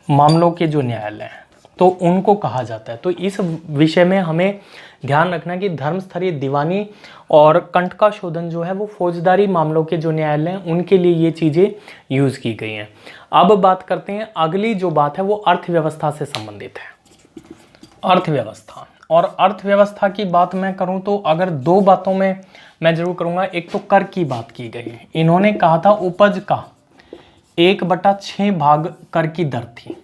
मामलों के जो न्यायालय हैं, तो उनको कहा जाता है। तो इस विषय में हमें ध्यान रखना कि धर्मस्तरीय दीवानी और कंटका शोधन जो है वो फौजदारी मामलों के जो न्यायालय हैं उनके लिए ये चीज़ें यूज़ की गई हैं। अब बात करते हैं, अगली जो बात है वो अर्थव्यवस्था से संबंधित है। अर्थव्यवस्था, और अर्थव्यवस्था की बात मैं करूं तो अगर दो बातों में मैं जरूर करूंगा। एक तो कर की बात की गई है, इन्होंने कहा था उपज का 1/6 भाग कर की दर थी।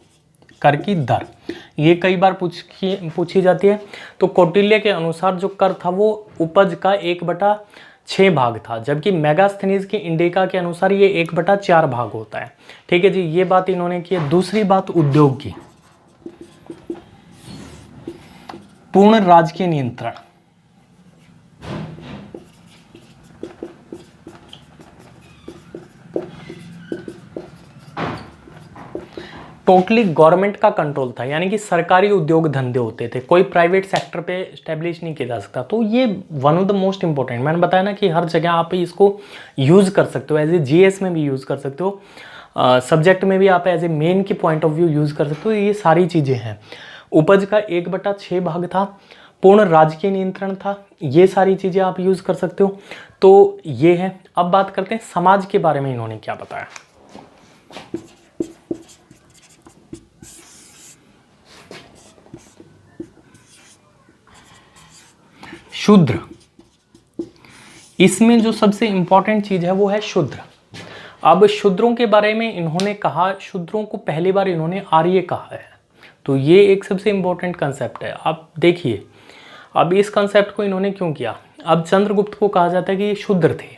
कर की दर ये कई बार पूछी जाती है। तो कौटिल्य के अनुसार जो कर था वो उपज का 1/6 भाग था, जबकि मेगास्थनीज के इंडिका के अनुसार ये 1/4 भाग होता है। ठीक है जी, ये बात इन्होंने की है। दूसरी बात उद्योग की, पूर्ण राजकीय नियंत्रण। टोटली गवर्नमेंट का कंट्रोल था, यानी कि सरकारी उद्योग धंधे होते थे, कोई प्राइवेट सेक्टर पे स्टैब्लिश नहीं किया जा सकता। तो ये one of the most important, मैंने बताया ना कि हर जगह आप इसको यूज़ कर सकते हो, एज ए जीएस में भी यूज़ कर सकते हो, सब्जेक्ट में भी आप एज ए मेन की पॉइंट ऑफ व्यू यूज़ कर सकते हो। ये सारी चीज़ें हैं। उपज का 1/6 भाग था, पूर्ण राजकीय नियंत्रण था, ये सारी चीज़ें आप यूज़ कर सकते हो। तो ये है। अब बात करते हैं समाज के बारे में इन्होंने क्या बताया। शूद्र, इसमें जो सबसे इंपॉर्टेंट चीज है वो है शूद्र। अब शूद्रों के बारे में इन्होंने कहा, शूद्रों को पहली बार इन्होंने आर्य कहा है। तो ये एक सबसे इंपॉर्टेंट कंसेप्ट है। आप देखिए, अब इस कंसेप्ट को इन्होंने क्यों किया। अब चंद्रगुप्त को कहा जाता है कि ये शूद्र थे,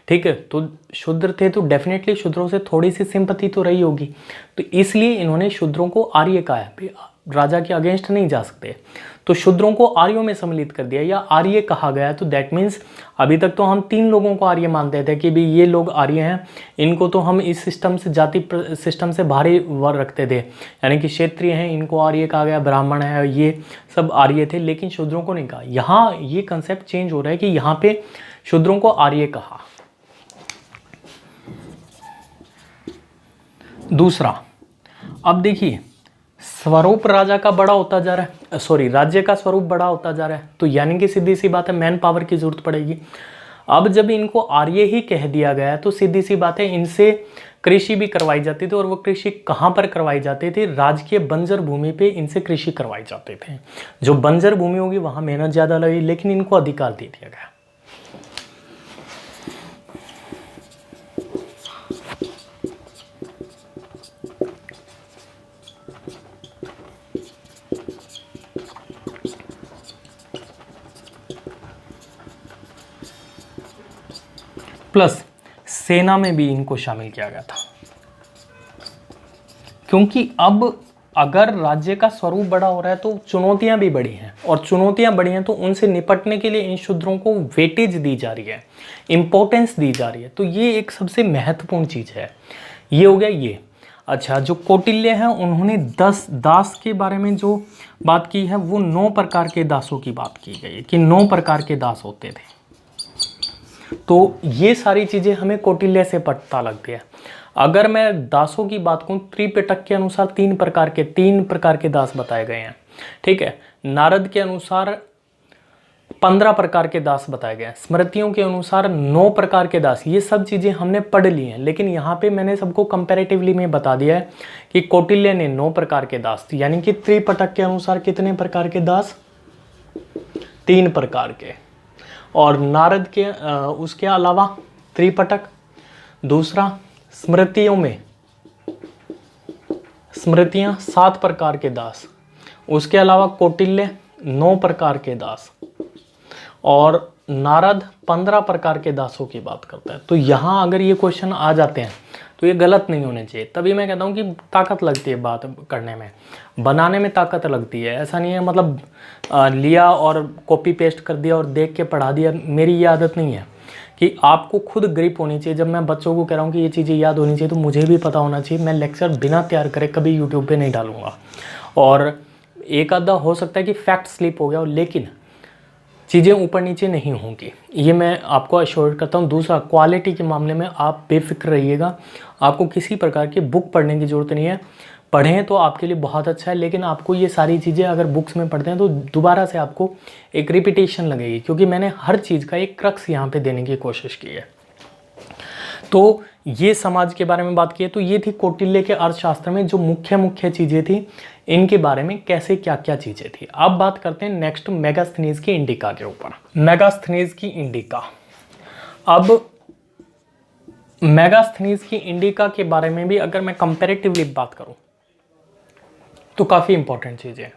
ठीक है, तो शूद्र थे तो डेफिनेटली शूद्रों से थोड़ी सी सिंपैथी तो रही होगी, तो इसलिए इन्होंने शूद्रों को आर्य कहा है। राजा के अगेंस्ट नहीं जा सकते, तो शूद्रों को आर्यों में सम्मिलित कर दिया या आर्य कहा गया। तो दैट मीन्स अभी तक तो हम 3 लोगों को आर्य मानते थे कि भाई ये लोग आर्य हैं, इनको तो हम इस सिस्टम से, जाति सिस्टम से बाहरी वर्ग रखते थे, यानी कि क्षेत्रीय हैं इनको आर्य कहा गया, ब्राह्मण है, ये सब आर्य थे, लेकिन शूद्रों को नहीं कहा। यहाँ ये कंसेप्ट चेंज हो रहा है कि यहाँ पे शूद्रों को आर्य कहा। दूसरा, अब देखिए स्वरूप राजा का बड़ा होता जा रहा है, सॉरी राज्य का स्वरूप बड़ा होता जा रहा है, तो यानी कि सीधी सी बात है मैन पावर की जरूरत पड़ेगी। अब जब इनको आर्य ही कह दिया गया तो सीधी सी बात है इनसे कृषि भी करवाई जाती थी, और वो कृषि कहाँ पर करवाई जाती थी, राजकीय बंजर भूमि पे इनसे कृषि करवाई जाते थे। जो बंजर भूमि होगी वहां मेहनत ज्यादा लगी, लेकिन इनको अधिकार दे दिया गया। प्लस सेना में भी इनको शामिल किया गया था, क्योंकि अब अगर राज्य का स्वरूप बड़ा हो रहा है तो चुनौतियां भी बड़ी हैं, और चुनौतियां बड़ी हैं तो उनसे निपटने के लिए इन शूद्रों को वेटेज दी जा रही है, इंपॉर्टेंस दी जा रही है। तो ये एक सबसे महत्वपूर्ण चीज है। ये हो गया ये। अच्छा, जो कौटिल्य हैं उन्होंने 10 दास के बारे में जो बात की है वो 9 प्रकार के दासों की बात की गई है कि 9 प्रकार के दास होते थे। तो ये सारी चीजें हमें कौटिल्य से पता लगती है। अगर मैं दासों की बात करूं, त्रिपिटक के अनुसार 3 प्रकार के दास बताए गए हैं, ठीक है। नारद के अनुसार 15 प्रकार के दास बताए गए हैं, स्मृतियों के अनुसार 9 प्रकार के दास। ये सब चीजें हमने पढ़ ली हैं, लेकिन यहाँ पे मैंने सबको कंपैरेटिवली में बता दिया है कि कौटिल्य ने 9 प्रकार के दास, यानी कि त्रिपिटक के अनुसार कितने प्रकार के दास, 3 प्रकार के, और नारद के उसके अलावा त्रिपिटक। दूसरा, स्मृतियों में स्मृतियां 7 प्रकार के दास, उसके अलावा कौटिल्य 9 प्रकार के दास, और नारद 15 प्रकार के दासों की बात करता है। तो यहाँ अगर ये क्वेश्चन आ जाते हैं तो ये गलत नहीं होने चाहिए। तभी मैं कहता हूँ कि ताकत लगती है बात करने में, बनाने में ताकत लगती है। ऐसा नहीं है मतलब लिया और कॉपी पेस्ट कर दिया और देख के पढ़ा दिया। मेरी ये आदत नहीं है कि आपको खुद ग्रिप होनी चाहिए। जब मैं बच्चों को कह रहा हूँ कि ये चीज़ें याद होनी चाहिए तो मुझे भी पता होना चाहिए। मैं लेक्चर बिना तैयार करे कभी यूट्यूब पे नहीं डालूंगा, और एक आधा हो सकता है कि फैक्ट स्लिप हो गया हो, लेकिन चीज़ें ऊपर नीचे नहीं होंगी, ये मैं आपको अश्योर करता हूँ। दूसरा, क्वालिटी के मामले में आप बेफिक्र रहिएगा, आपको किसी प्रकार की बुक पढ़ने की ज़रूरत नहीं है। पढ़ें तो आपके लिए बहुत अच्छा है, लेकिन आपको ये सारी चीज़ें अगर बुक्स में पढ़ते हैं तो दोबारा से आपको एक रिपीटेशन लगेगी, क्योंकि मैंने हर चीज़ का एक क्रक्स यहाँ पे देने की कोशिश की है। तो ये समाज के बारे में बात की है, तो ये थी कौटिल्य के अर्थशास्त्र में जो मुख्य मुख्य चीज़ें थी, इनके बारे में कैसे क्या क्या चीज़ें थी। अब बात करते हैं नेक्स्ट मेगास्थनीज की इंडिका के ऊपर। मेगास्थनीज की इंडिका, अब मेगास्थनीज की इंडिका के बारे में भी अगर मैं कंपैरेटिवली बात करूं तो काफ़ी इंपॉर्टेंट चीज़ें हैं।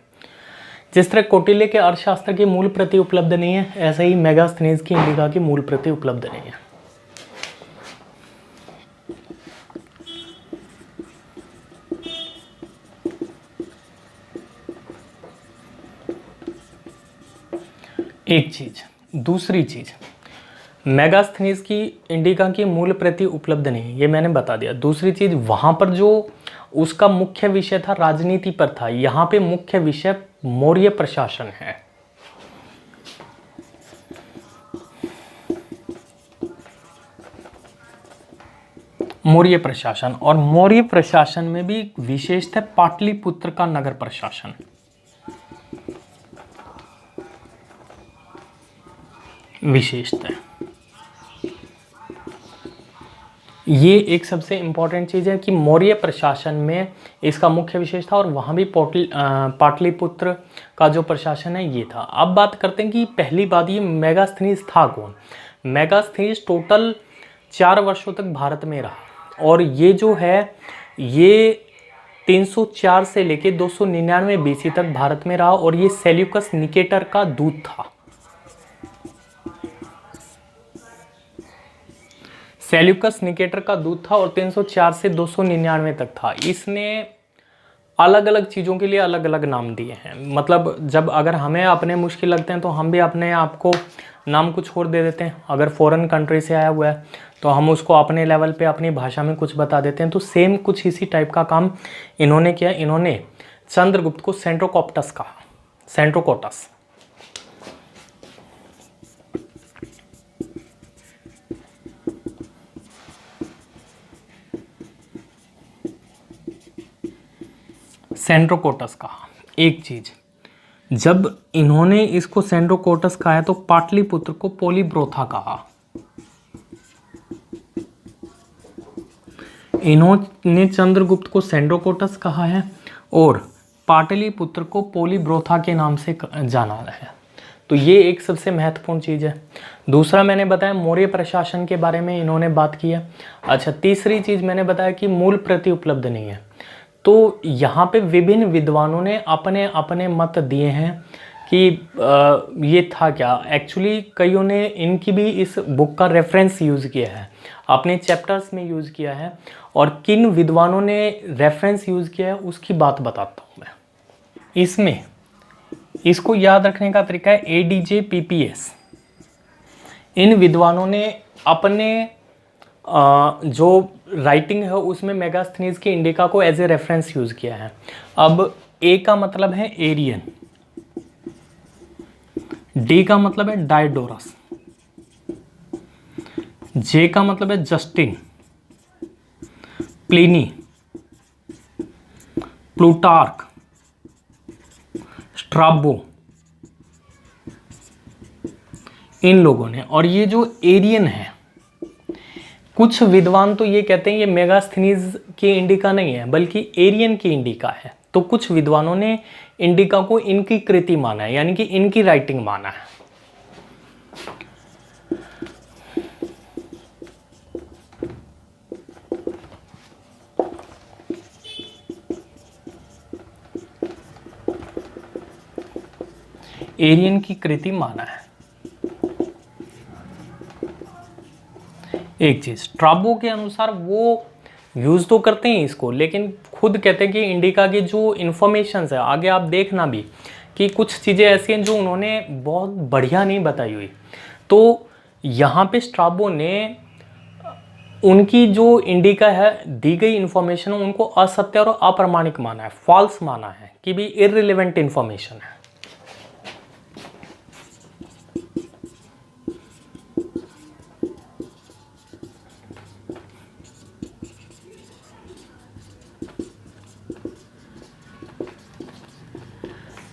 जिस तरह कौटिल्य के अर्थशास्त्र की मूल प्रति उपलब्ध नहीं है, ऐसे ही मेगास्थनीज की इंडिका की मूल प्रति उपलब्ध नहीं है। एक चीज, दूसरी चीज, मेगास्थनीज की इंडिका की मूल प्रति उपलब्ध नहीं, ये मैंने बता दिया। दूसरी चीज, वहां पर जो उसका मुख्य विषय था राजनीति पर था, यहां पे मुख्य विषय मौर्य प्रशासन है। मौर्य प्रशासन, और मौर्य प्रशासन में भी विशेष था पाटलिपुत्र का नगर प्रशासन। विशेषता, ये एक सबसे इंपॉर्टेंट चीज़ है कि मौर्य प्रशासन में इसका मुख्य विशेष था, और वहाँ भी पाटलिपुत्र का जो प्रशासन है ये था। अब बात करते हैं कि पहली बात, ये मेगास्थनीज था कौन। मेगास्थनीज टोटल 4 वर्षों तक भारत में रहा, और ये जो है ये 304 से लेके 299 बीसी तक भारत में रहा, और ये सेल्यूकस निकेटर का दूत था। सेल्यूकस निकेटर का दूत था और 304 से 299 तक था। इसने अलग अलग चीज़ों के लिए अलग अलग नाम दिए हैं। मतलब जब अगर हमें अपने मुश्किल लगते हैं तो हम भी अपने आप को नाम कुछ और दे देते हैं। अगर फॉरेन कंट्री से आया हुआ है तो हम उसको अपने लेवल पे अपनी भाषा में कुछ बता देते हैं। तो सेम कुछ इसी टाइप का काम इन्होंने किया। इन्होंने चंद्रगुप्त को सेंट्रोकॉप्टस कहा, सेंट्रोकोटस। सेंट्रोकोटस कहा। एक चीज, जब इन्होंने इसको सेंट्रोकोटस कहा है तो पाटलिपुत्र को पोलीब्रोथा कहा। इन्होंने चंद्रगुप्त को सेंट्रोकोटस कहा है और पाटलिपुत्र को पोलीब्रोथा के नाम से जाना है। तो ये एक सबसे महत्वपूर्ण चीज़ है। दूसरा मैंने बताया मौर्य प्रशासन के बारे में इन्होंने बात की है। अच्छा, तीसरी चीज़ मैंने बताया कि मूल प्रति उपलब्ध नहीं है। तो यहाँ पे विभिन्न विद्वानों ने अपने अपने मत दिए हैं कि ये था क्या। एक्चुअली कईयों ने इनकी भी इस बुक का रेफरेंस यूज़ किया है, अपने चैप्टर्स में यूज़ किया है, और किन विद्वानों ने रेफरेंस यूज़ किया है उसकी बात बताता हूँ मैं। इसमें इसको याद रखने का तरीका है ADJ PPS। इन विद्वानों ने अपने जो राइटिंग है उसमें मेगास्थनीज की इंडिका को एज ए रेफरेंस यूज किया है। अब ए का मतलब है एरियन, डी का मतलब है डायडोरस, जे का मतलब है जस्टिन, प्लिनी, प्लूटार्क, स्ट्राबो, इन लोगों ने। और ये जो एरियन है, कुछ विद्वान तो ये कहते हैं ये मेगास्थनीज की इंडिका नहीं है बल्कि एरियन की इंडिका है। तो कुछ विद्वानों ने इंडिका को इनकी कृति माना है, यानी कि इनकी राइटिंग माना है। एरियन की कृति माना है। एक चीज, स्ट्राबो के अनुसार वो यूज तो करते हैं इसको, लेकिन खुद कहते हैं कि इंडिका की जो इंफॉर्मेशन है, आगे आप देखना भी कि कुछ चीज़ें ऐसी हैं जो उन्होंने बहुत बढ़िया नहीं बताई हुई। तो यहाँ पे स्ट्राबो ने उनकी जो इंडिका है दी गई इंफॉर्मेशन उनको असत्य और अप्रामाणिक माना है, फॉल्स माना है कि भी इररिलेवेंट इंफॉर्मेशन है।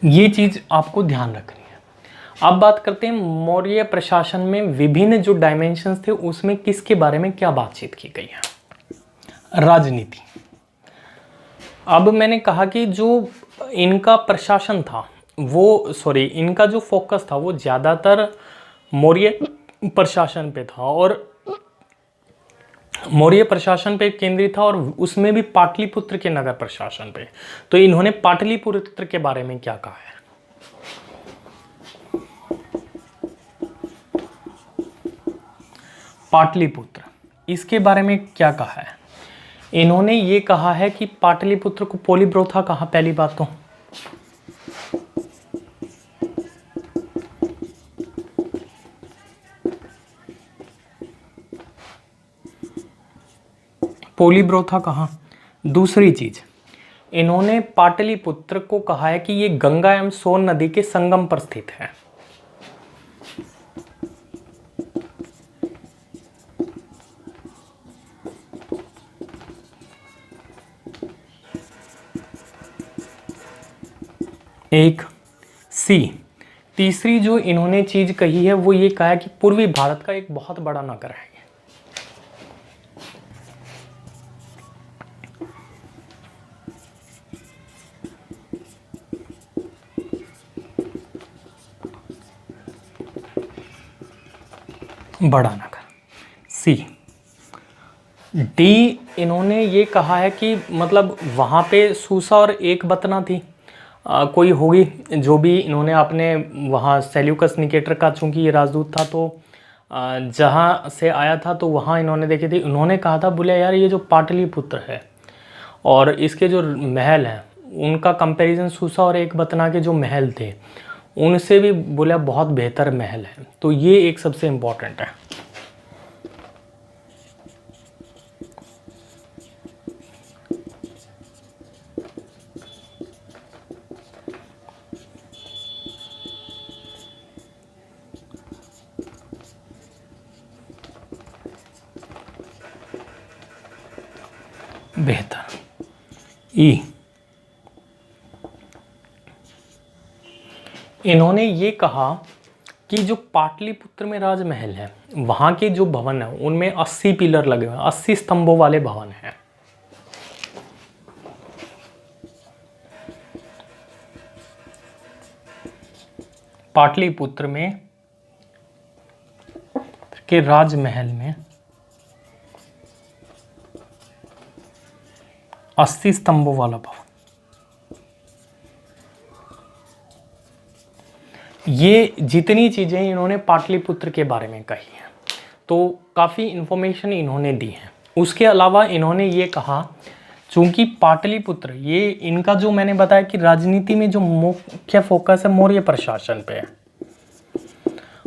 ये चीज़ आपको ध्यान रखनी है। अब बात करते हैं मौर्य प्रशासन में विभिन्न जो डायमेंशंस थे उसमें किसके बारे में क्या बातचीत की गई है। राजनीति। अब मैंने कहा कि जो इनका प्रशासन था वो इनका जो फोकस था वो ज़्यादातर मौर्य प्रशासन पे था और मौर्य प्रशासन पे केंद्रित था और उसमें भी पाटलिपुत्र के नगर प्रशासन पे। तो इन्होंने पाटलिपुत्र के बारे में क्या कहा है। पाटलिपुत्र, इसके बारे में क्या कहा है। इन्होंने ये कहा है कि पाटलिपुत्र को पोलिब्रोथा कहा पहली बात तो। पोलिब्रोथा कहा। दूसरी चीज, इन्होंने पाटलिपुत्र को कहा है कि ये गंगा एवं सोन नदी के संगम पर स्थित है। एक सी। तीसरी जो इन्होंने चीज कही है वो ये कहा है कि पूर्वी भारत का एक बहुत बड़ा नगर है। बड़ा नगर। सी। डी, इन्होंने ये कहा है कि मतलब वहाँ पे सूसा और एक बतना थी कोई होगी जो भी इन्होंने अपने वहाँ सेल्यूकस निकेटर का, चूंकि ये राजदूत था तो जहाँ से आया था तो वहाँ इन्होंने देखे थे। उन्होंने कहा था बोले यार ये जो पाटलिपुत्र है और इसके जो महल हैं उनका कंपैरिजन सूसा और एक बतना के जो महल थे उनसे भी बोला बहुत बेहतर महल है। तो ये एक सबसे इम्पोर्टेंट है। बेहतर। ई, इन्होंने ये कहा कि जो पाटलिपुत्र में राजमहल है वहां के जो भवन है उनमें 80 पिलर लगे हुए हैं, 80 स्तंभों वाले भवन हैं। पाटलिपुत्र में के राजमहल में 80 स्तंभों वाला भवन। ये जितनी चीजें इन्होंने पाटलिपुत्र के बारे में कही हैं तो काफ़ी इंफॉर्मेशन इन्होंने दी है। उसके अलावा इन्होंने ये कहा चूंकि पाटलिपुत्र ये इनका जो मैंने बताया कि राजनीति में जो मुख्य फोकस है मौर्य प्रशासन पे है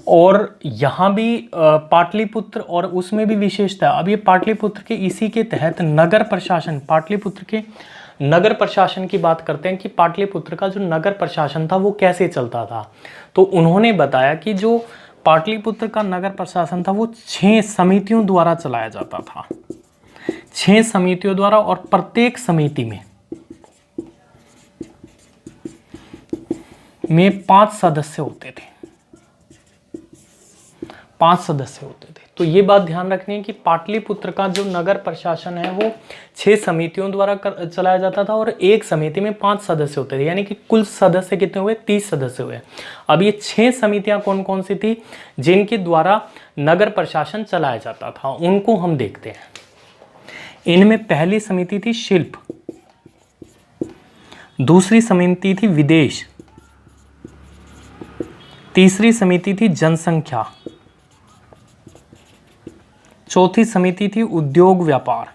और यहाँ भी पाटलिपुत्र और उसमें भी विशेषता। अब ये पाटलिपुत्र के इसी के तहत नगर प्रशासन, पाटलिपुत्र के नगर प्रशासन की बात करते हैं कि पाटलिपुत्र का जो नगर प्रशासन था वो कैसे चलता था। तो उन्होंने बताया कि जो पाटलिपुत्र का नगर प्रशासन था वो 6 समितियों द्वारा चलाया जाता था। 6 समितियों द्वारा और प्रत्येक समिति में 5 सदस्य होते थे। 5 सदस्य होते थे। तो ये बात ध्यान रखनी है कि पाटलिपुत्र का जो नगर प्रशासन है वो 6 समितियों द्वारा चलाया जाता था और एक समिति में 5 सदस्य होते थे, यानी कि कुल सदस्य कितने हुए, 30 सदस्य हुए। अब ये 6 समितियां कौन कौन सी थी जिनके द्वारा नगर प्रशासन चलाया जाता था, उनको हम देखते हैं। इनमें पहली समिति थी शिल्प, दूसरी समिति थी विदेश, तीसरी समिति थी जनसंख्या, चौथी समिति थी उद्योग व्यापार,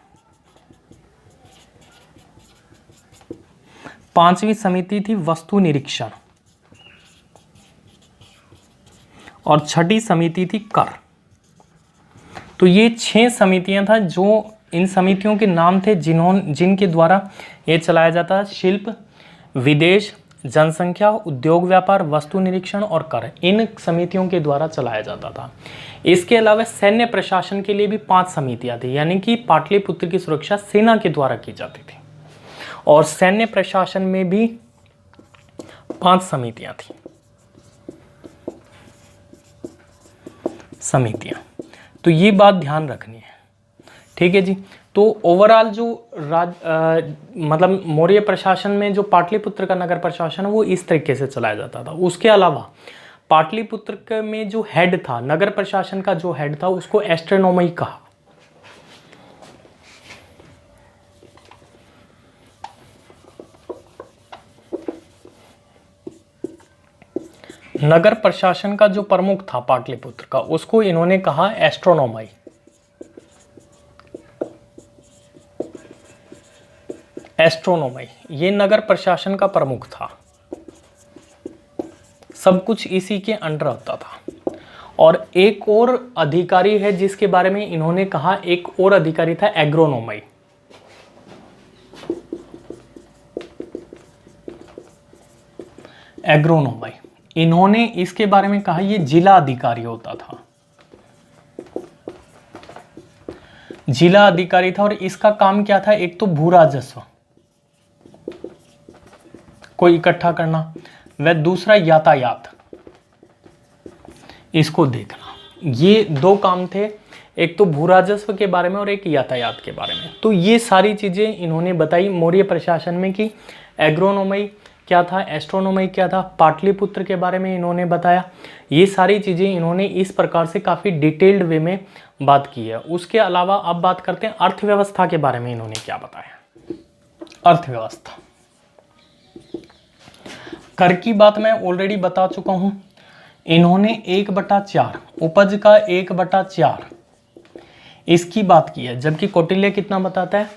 पांचवी समिति थी वस्तु निरीक्षण और छठी समिति थी कर। तो ये 6 समितियां था जो इन समितियों के नाम थे जिनके द्वारा ये चलाया जाता। शिल्प, विदेश, जनसंख्या, उद्योग व्यापार, वस्तु निरीक्षण और कर, इन समितियों के द्वारा चलाया जाता था। इसके अलावा सैन्य प्रशासन के लिए भी 5 समितियां थी, यानी कि पाटलिपुत्र की सुरक्षा सेना के द्वारा की जाती थी। और सैन्य प्रशासन में भी 5 समितियां थी, समितियां। तो ये बात ध्यान रखनी है, ठीक है जी। तो ओवरऑल जो मतलब मौर्य प्रशासन में जो पाटलिपुत्र का नगर प्रशासन है वो इस तरीके से चलाया जाता था। उसके अलावा पाटलिपुत्र में जो हेड था, नगर प्रशासन का जो हेड था, उसको एस्ट्रोनॉमी कहा। नगर प्रशासन का जो प्रमुख था पाटलिपुत्र का, उसको इन्होंने कहा एस्ट्रोनॉमी। एस्ट्रोनॉमी ये नगर प्रशासन का प्रमुख था, सब कुछ इसी के अंडर होता था। और एक और अधिकारी है जिसके बारे में इन्होंने कहा, एक और अधिकारी था एग्रोनॉमी। एग्रोनॉमी इन्होंने इसके बारे में कहा, ये जिला अधिकारी होता था, जिला अधिकारी था। और इसका काम क्या था, एक तो भू राजस्व को इकट्ठा करना, व दूसरा यातायात, इसको देखना। ये 2 काम थे, एक तो भू राजस्व के बारे में और एक यातायात के बारे में। तो ये सारी चीजें इन्होंने बताई मौर्य प्रशासन में कि एग्रोनॉमी क्या था, एस्ट्रोनॉमी क्या था, पाटलिपुत्र के बारे में इन्होंने बताया। ये सारी चीजें इन्होंने इस प्रकार से काफी डिटेल्ड वे में बात की है। उसके अलावा अब बात करते हैं अर्थव्यवस्था के बारे में इन्होंने क्या बताया। अर्थव्यवस्था, कर की बात मैं ऑलरेडी बता चुका हूं। इन्होंने 1/4 उपज का 1/4 इसकी बात की है, जबकि कौटिल्य कितना बताता है,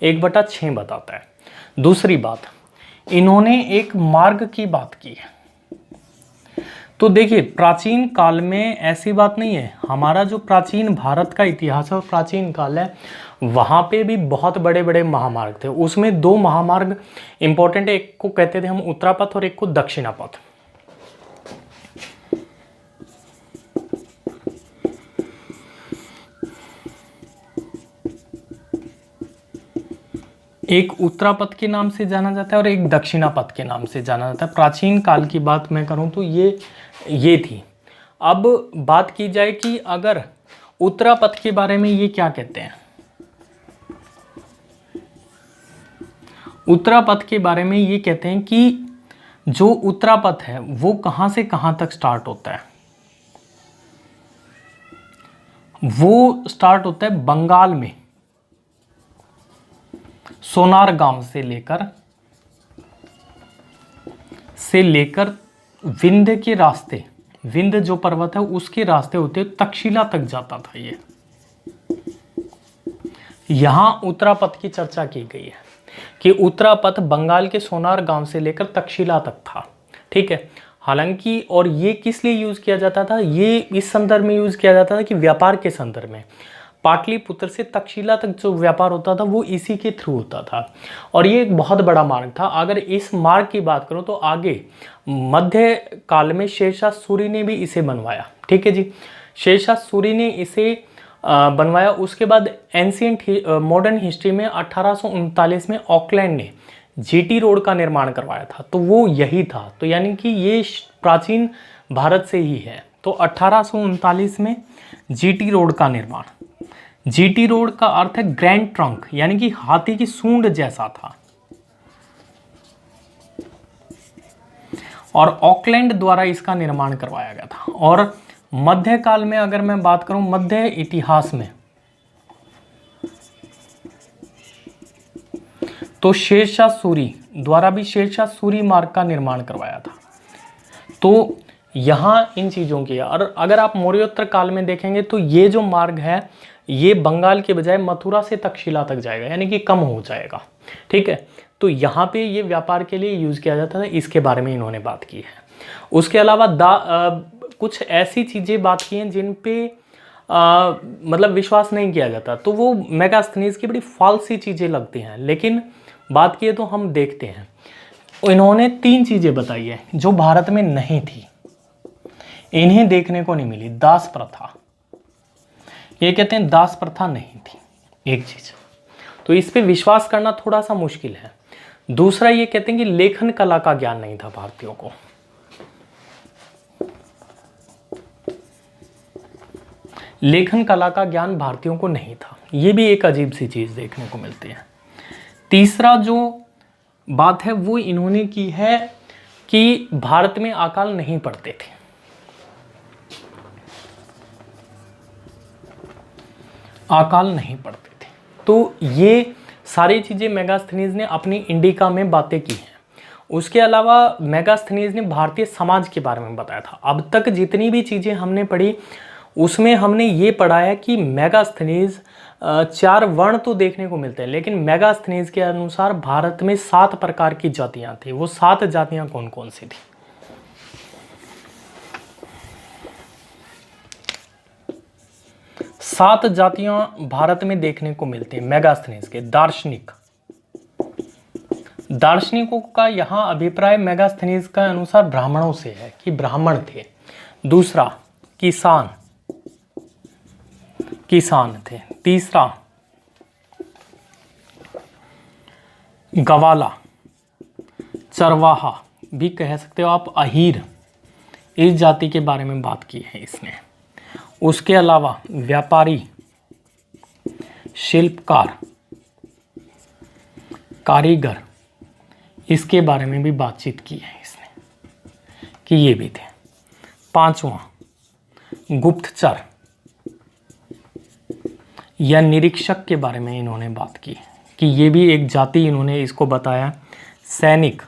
1/6 बताता है। दूसरी बात, इन्होंने एक मार्ग की बात की है। तो देखिए प्राचीन काल में ऐसी बात नहीं है, हमारा जो प्राचीन भारत का इतिहास है और प्राचीन काल है, वहाँ पे भी बहुत बड़े बड़े महामार्ग थे। उसमें 2 महामार्ग इंपॉर्टेंट है, एक को कहते थे हम उत्तरापथ और एक को दक्षिणापथ। एक उत्तरापथ के नाम से जाना जाता है और एक दक्षिणापथ के नाम से जाना जाता है। प्राचीन काल की बात मैं करूं तो ये थी। अब बात की जाए कि अगर उत्तरापथ के बारे में ये क्या कहते हैं, उत्तरापथ के बारे में ये कहते हैं कि जो उत्तरापथ है वो कहां से कहां तक स्टार्ट होता है, वो स्टार्ट होता है बंगाल में, सोनार गांव से लेकर विंध्य के रास्ते, विंध्य जो पर्वत है उसके रास्ते होते तक्षशिला तक जाता था। ये यहां उत्तरापथ की चर्चा की गई है कि उत्तरापथ बंगाल के सोनार गांव से लेकर तक्षशिला तक था, ठीक है। हालांकि और ये किस लिए यूज किया जाता था, ये इस संदर्भ में यूज किया जाता था कि व्यापार के संदर्भ में पाटलिपुत्र से तक्षशिला तक जो व्यापार होता था वो इसी के थ्रू होता था। और ये एक बहुत बड़ा मार्ग था। अगर इस मार्ग की बात करूं तो आगे मध्य काल में शेरशाह सूरी ने भी इसे बनवाया, ठीक है जी। शेरशाह सूरी ने इसे बनवाया। उसके बाद एंशिएंट मॉडर्न हिस्ट्री में 1839 में ऑकलैंड ने जीटी रोड का निर्माण करवाया था, तो वो यही था। तो यानी कि ये प्राचीन भारत से ही है। तो 1839 में जीटी रोड का निर्माण, जीटी रोड का अर्थ है ग्रैंड ट्रंक, यानी कि हाथी की सूंड जैसा था। और ऑकलैंड द्वारा इसका निर्माण करवाया गया था। और मध्यकाल में अगर मैं बात करूं, मध्य इतिहास में, तो शेरशाह सूरी द्वारा भी शेरशाह सूरी मार्ग का निर्माण करवाया था। तो यहां इन चीजों की, और अगर आप मौर्योत्तर काल में देखेंगे तो ये जो मार्ग है ये बंगाल के बजाय मथुरा से तक्षशिला तक जाएगा, यानी कि कम हो जाएगा, ठीक है। तो यहाँ पे ये व्यापार के लिए यूज किया जाता था, इसके बारे में इन्होंने बात की है। उसके अलावा कुछ ऐसी चीजें बात की हैं जिन पे मतलब विश्वास नहीं किया जाता, तो वो मेगास्थनीज की बड़ी फालसी चीजें लगती हैं। लेकिन बात की तो हम देखते हैं, इन्होंने 3 चीजें बताई है जो भारत में नहीं थी, इन्हें देखने को नहीं मिली। दास प्रथा, ये कहते हैं दास प्रथा नहीं थी, एक चीज। तो इस पे विश्वास करना थोड़ा सा मुश्किल है। दूसरा ये कहते हैं कि लेखन कला का ज्ञान नहीं था भारतीयों को। लेखन कला का ज्ञान भारतीयों को नहीं था, ये भी एक अजीब सी चीज देखने को मिलती है। तीसरा जो बात है वो इन्होंने की है कि भारत में अकाल नहीं पड़ते थे। अकाल नहीं पड़ते थे, तो ये सारी चीजें मेगास्थनीज ने अपनी इंडिका में बातें की हैं। उसके अलावा मेगास्थनीज ने भारतीय समाज के बारे में बताया था। अब तक जितनी भी चीजें हमने पढ़ी उसमें हमने ये पढ़ा है कि मेगास्थनीज 4 वर्ण तो देखने को मिलते हैं, लेकिन मेगास्थनीज के अनुसार भारत में 7 प्रकार की जातियां थी। वो 7 जातियां कौन कौन सी थी? 7 जातियां भारत में देखने को मिलती हैं मेगास्थनीज के। दार्शनिकों का यहाँ अभिप्राय मेगास्थनीज का अनुसार ब्राह्मणों से है कि ब्राह्मण थे। दूसरा किसान थे। तीसरा गवाला, चरवाहा भी कह सकते हो आप, अहीर, इस जाति के बारे में बात की है इसने। उसके अलावा व्यापारी, शिल्पकार, कारीगर, इसके बारे में भी बातचीत की है इसने कि ये भी थे। 5वां गुप्तचर या निरीक्षक के बारे में इन्होंने बात की कि ये भी एक जाति इन्होंने इसको बताया। सैनिक,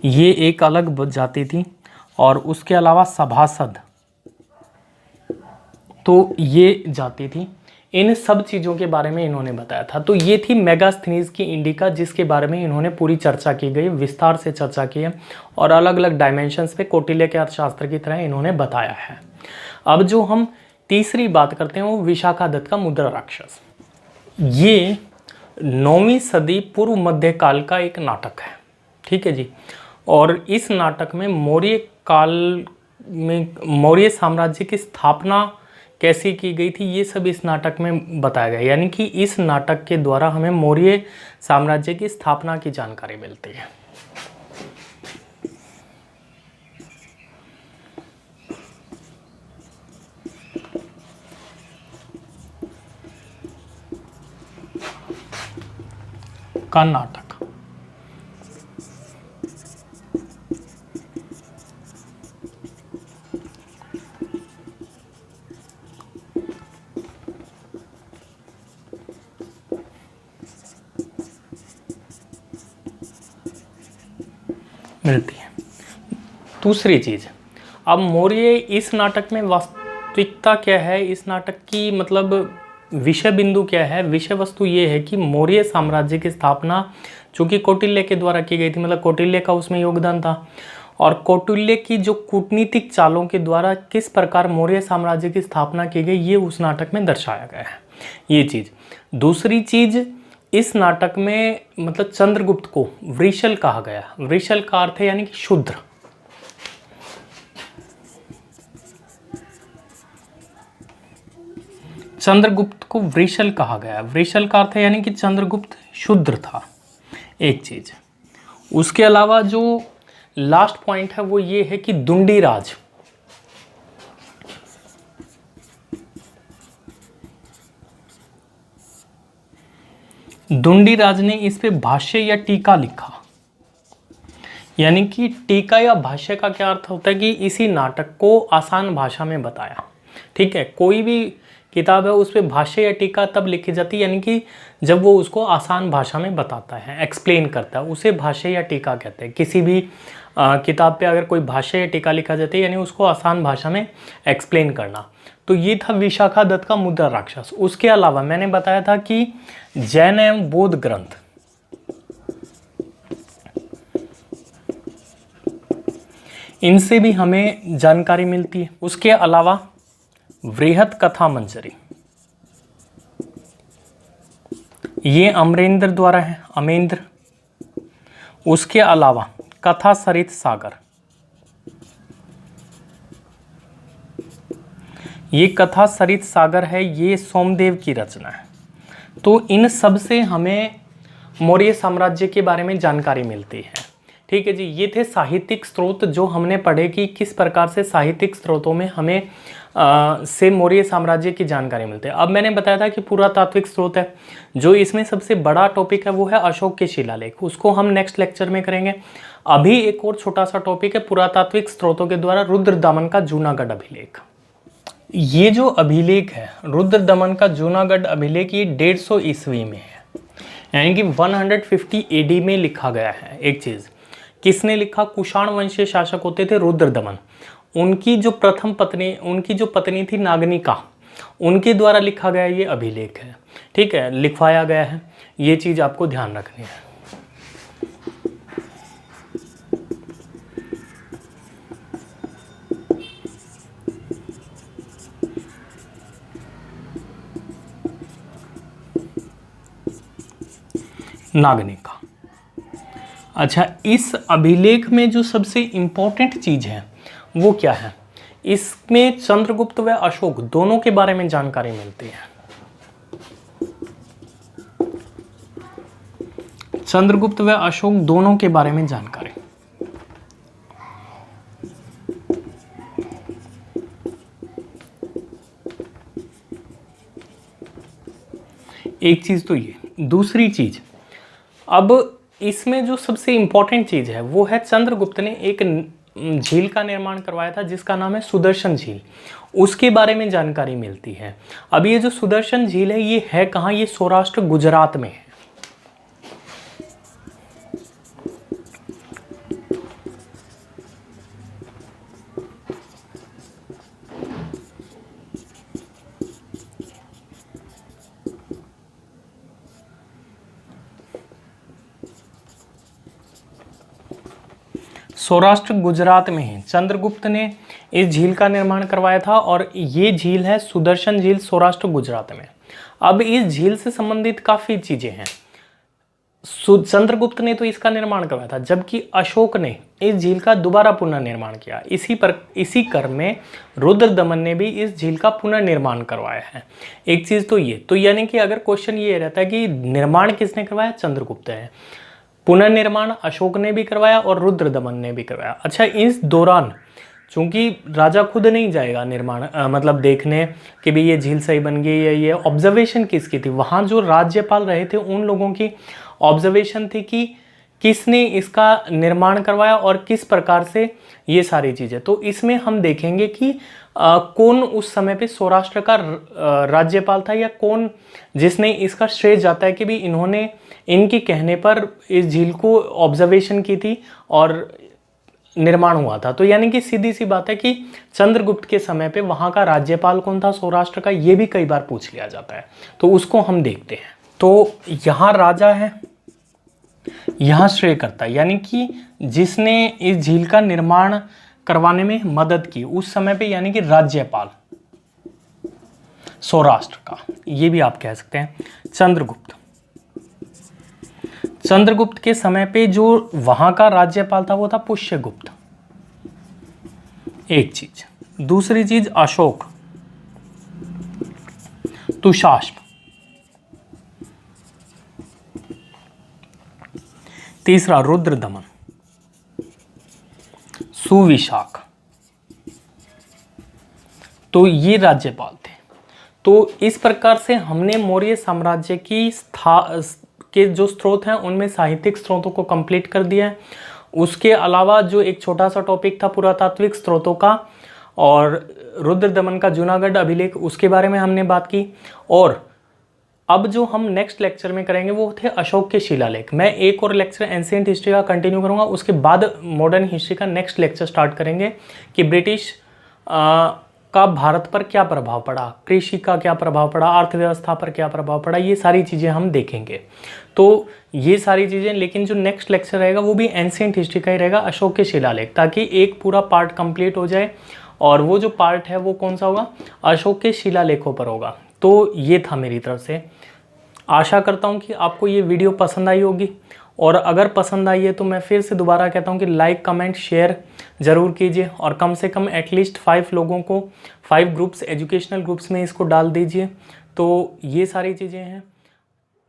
ये एक अलग जाति थी। और उसके अलावा सभासद, तो ये जाति थी। इन सब चीज़ों के बारे में इन्होंने बताया था। तो ये थी मेगास्थनीज की इंडिका, जिसके बारे में इन्होंने पूरी चर्चा की गई, विस्तार से चर्चा की है और अलग अलग डायमेंशंस पे कौटिल्य के अर्थशास्त्र की तरह इन्होंने बताया है। अब जो हम तीसरी बात करते हैं वो विशाखादत्त का मुद्रा राक्षस। ये 9वीं सदी पूर्व मध्यकाल का एक नाटक है, ठीक है जी। और इस नाटक में मौर्य काल में मौर्य साम्राज्य की स्थापना कैसी की गई थी ये सब इस नाटक में बताया गया। यानी कि इस नाटक के द्वारा हमें मौर्य साम्राज्य की स्थापना की जानकारी मिलती है। का नाटक मिलती है। दूसरी चीज, अब मौर्य इस नाटक में वास्तविकता क्या है, इस नाटक की मतलब विषय बिंदु क्या है? विषय वस्तु ये है कि मौर्य साम्राज्य की स्थापना चूंकि कौटिल्य के द्वारा की गई थी, मतलब कौटिल्य का उसमें योगदान था। और कौटिल्य की जो कूटनीतिक चालों के द्वारा किस प्रकार मौर्य साम्राज्य की स्थापना की गई ये उस नाटक में दर्शाया गया है, ये चीज। दूसरी चीज, इस नाटक में मतलब चंद्रगुप्त को वृषल कहा गया। वृषल का अर्थ है यानी कि शूद्र। चंद्रगुप्त को वृषल कहा गया। वृषल का अर्थ है यानी कि चंद्रगुप्त शूद्र था, एक चीज। उसके अलावा जो लास्ट पॉइंट है वो ये है कि दुंडीराज, दुंडीराज ने इस पे भाष्य या टीका लिखा। यानी कि टीका या भाष्य का क्या अर्थ होता है कि इसी नाटक को आसान भाषा में बताया, ठीक है। कोई भी किताब है उस पे भाष्य या टीका तब लिखी जाती है यानी कि जब वो उसको आसान भाषा में बताता है, एक्सप्लेन करता है, उसे भाष्य या टीका कहते हैं। किसी भी किताब पे अगर कोई भाष्य या टीका लिखा जाता है यानी उसको आसान भाषा में एक्सप्लेन करना। तो ये था विशाखादत्त का मुद्रा राक्षस। उसके अलावा मैंने बताया था कि जैन एवं बौद्ध ग्रंथ, इनसे भी हमें जानकारी मिलती है। उसके अलावा वृहत कथा मंजरी, ये अमरेंद्र द्वारा है, अमेंद्र। उसके अलावा कथा सरित सागर, ये कथा सरित सागर है, ये सोमदेव की रचना है। तो इन सब से हमें मौर्य साम्राज्य के बारे में जानकारी मिलती है। ठीक है जी, ये थे साहित्यिक स्रोत जो हमने पढ़े कि किस प्रकार से साहित्यिक स्रोतों में हमें से मौर्य साम्राज्य की जानकारी मिलती है। अब मैंने बताया था कि पुरातात्विक स्रोत है, जो इसमें सबसे बड़ा टॉपिक है वो है अशोक के शिलालेख, उसको हम नेक्स्ट लेक्चर में करेंगे। अभी एक और छोटा सा टॉपिक है पुरातात्विक स्रोतों के द्वारा रुद्रदमन का जूनागढ़ अभिलेख। ये जो अभिलेख है रुद्रदमन का जूनागढ़ अभिलेख, ये 150 ईस्वी में है, यानी कि 150 AD में लिखा गया है। एक चीज किसने लिखा? कुषाण वंशीय शासक होते थे रुद्रदमन, उनकी जो प्रथम पत्नी, उनकी जो पत्नी थी नागनिका, उनके द्वारा लिखा गया ये अभिलेख है। ठीक है, लिखवाया गया है, ये चीज आपको ध्यान रखनी है। नागनिका। अच्छा, इस अभिलेख में जो सबसे इंपॉर्टेंट चीज है वो क्या है? इसमें चंद्रगुप्त व अशोक दोनों के बारे में जानकारी मिलती है। चंद्रगुप्त व अशोक दोनों के बारे में जानकारी। एक चीज तो ये, दूसरी चीज, अब इसमें जो सबसे इंपॉर्टेंट चीज है वो है चंद्रगुप्त ने एक झील का निर्माण करवाया था जिसका नाम है सुदर्शन झील, उसके बारे में जानकारी मिलती है। अब ये जो सुदर्शन झील है ये है कहाँ? ये सौराष्ट्र गुजरात में है। सौराष्ट्र गुजरात में है। चंद्रगुप्त ने इस झील का निर्माण करवाया था और ये झील है सुदर्शन झील, सौराष्ट्र गुजरात में। अब इस झील से संबंधित काफ़ी चीज़ें हैं। चंद्रगुप्त ने तो इसका निर्माण करवाया था, जबकि अशोक ने इस झील का दोबारा पुनर्निर्माण किया। इसी क्रम में रुद्रदमन ने भी इस झील का पुनर्निर्माण करवाया है। एक चीज़ तो ये, तो यानी कि अगर क्वेश्चन ये रहता है कि निर्माण किसने करवाया? चंद्रगुप्त है। पुनर्निर्माण अशोक ने भी करवाया और रुद्रदमन ने भी करवाया। अच्छा, इस दौरान चूंकि राजा खुद नहीं जाएगा निर्माण मतलब देखने कि भी ये झील सही बन गई है, ये ऑब्जर्वेशन किसकी थी? वहाँ जो राज्यपाल रहे थे उन लोगों की ऑब्जर्वेशन थी कि किसने इसका निर्माण करवाया और किस प्रकार से ये सारी चीज़ें। तो इसमें हम देखेंगे कि कौन उस समय पे सौराष्ट्र का राज्यपाल था या कौन जिसने इसका श्रेय जाता है कि भी इन्होंने इनके कहने पर इस झील को ऑब्जर्वेशन की थी और निर्माण हुआ था। तो यानी कि सीधी सी बात है कि चंद्रगुप्त के समय पे वहाँ का राज्यपाल कौन था सौराष्ट्र का, ये भी कई बार पूछ लिया जाता है, तो उसको हम देखते हैं। तो यहाँ राजा है, यहाँ श्रेयकर्ता, यानी कि जिसने इस झील का निर्माण करवाने में मदद की उस समय पे, यानी कि राज्यपाल सौराष्ट्र का, ये भी आप कह सकते हैं चंद्रगुप्त। चंद्रगुप्त के समय पे जो वहां का राज्यपाल था वो था पुष्यगुप्त। एक चीज, दूसरी चीज अशोक, तुषाश्प, तीसरा रुद्रदमन, सुविशाख। तो ये राज्यपाल थे। तो इस प्रकार से हमने मौर्य साम्राज्य की के जो स्रोत हैं उनमें साहित्यिक स्रोतों को कंप्लीट कर दिया है। उसके अलावा जो एक छोटा सा टॉपिक था पुरातात्विक स्रोतों का और रुद्रदमन का जूनागढ़ अभिलेख, उसके बारे में हमने बात की। और अब जो हम नेक्स्ट लेक्चर में करेंगे वो थे अशोक के शिलालेख। मैं एक और लेक्चर एंशिएंट हिस्ट्री का कंटिन्यू करूंगा, उसके बाद मॉडर्न हिस्ट्री का नेक्स्ट लेक्चर स्टार्ट करेंगे कि ब्रिटिश का भारत पर क्या प्रभाव पड़ा, कृषि का क्या प्रभाव पड़ा, अर्थव्यवस्था पर क्या प्रभाव पड़ा, ये सारी चीज़ें हम देखेंगे। तो ये सारी चीज़ें, लेकिन जो नेक्स्ट लेक्चर रहेगा वो भी एंशिएंट हिस्ट्री का ही रहेगा, अशोक के शिलालेख, ताकि एक पूरा पार्ट कंप्लीट हो जाए। और वो जो पार्ट है वो कौन सा होगा? अशोक के शिलालेखों पर होगा। तो ये था मेरी तरफ से। आशा करता हूँ कि आपको ये वीडियो पसंद आई होगी, और अगर पसंद आई है तो मैं फिर से दोबारा कहता हूँ कि लाइक कमेंट शेयर ज़रूर कीजिए, और कम से कम एटलीस्ट 5 लोगों को 5 ग्रुप्स एजुकेशनल ग्रुप्स में इसको डाल दीजिए। तो ये सारी चीज़ें हैं।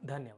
धन्यवाद।